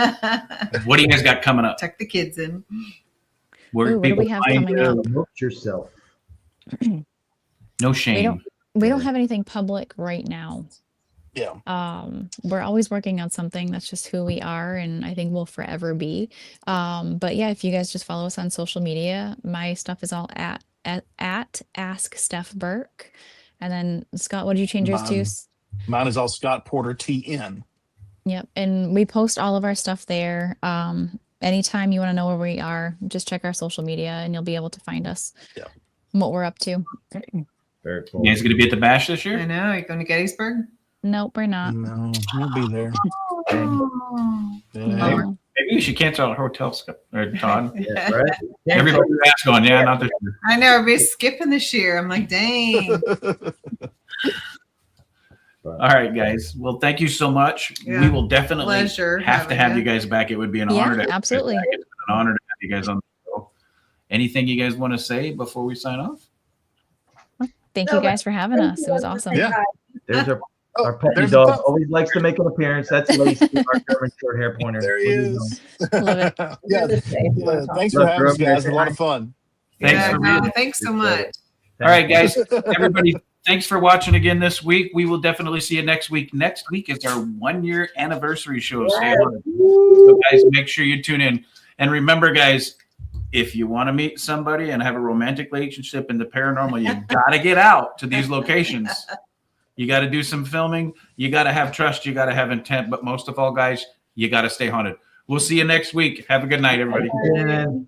B: what do you guys got coming up?
C: Tuck the kids in.
B: Where
G: Ooh, what do we have
B: find
G: coming
B: you?
G: up?
D: Promote yourself.
B: No shame.
G: we don't have anything public right now.
F: Yeah.
G: We're always working on something. That's just who we are, and I think we'll forever be. But yeah, if you guys just follow us on social media, my stuff is all at Ask Steph Burke. And then Scott, what did you change yours to?
F: Mine is all Scott Porter TN.
G: Yep. And we post all of our stuff there. Anytime you want to know where we are, just check our social media and you'll be able to find us.
F: Yeah.
G: And what we're up to.
D: Very cool.
B: You guys going to be at the bash this
C: I
B: year?
C: know. You're going to Gettysburg?
G: Nope, we're not.
F: No, you'll be there.
C: Oh.
F: Yeah.
G: No.
B: Maybe you should cancel our hotel, or Todd.
D: Yeah, right?
B: Everybody asks going, yeah, not this year.
C: I know. Everybody's skipping this year. I'm like, dang.
B: All right, guys. Well, thank you so much.
C: Yeah.
B: We will definitely
C: Pleasure.
B: have to
C: having
B: have you guys back. It would be an
G: Yeah,
B: honor to have
G: absolutely.
B: you guys back. It's an honor to have you guys on the show. Anything you guys want to say before we sign off?
G: Thank you guys for having us. It was awesome.
F: Yeah.
D: There's our puppy
F: there's
D: dog.
F: a pup.
D: Always likes to make an appearance. That's Lacey, our German short hair pointer.
F: There he is.
G: Love it.
F: Yeah. Yeah, thanks for having us, guys. A lot of fun.
B: Thanks
C: Yeah,
B: for
C: no,
B: being
C: thanks so much.
B: All right, guys. Everybody, thanks for watching again this week. We will definitely see you next week. Next week is our 1-year anniversary show. So guys, make sure you tune in. And remember, guys, if you want to meet somebody and have a romantic relationship in the paranormal, you got to get out to these locations. You got to do some filming. You got to have trust. You got to have intent. But most of all, guys, you got to stay haunted. We'll see you next week. Have a good night, everybody.
D: And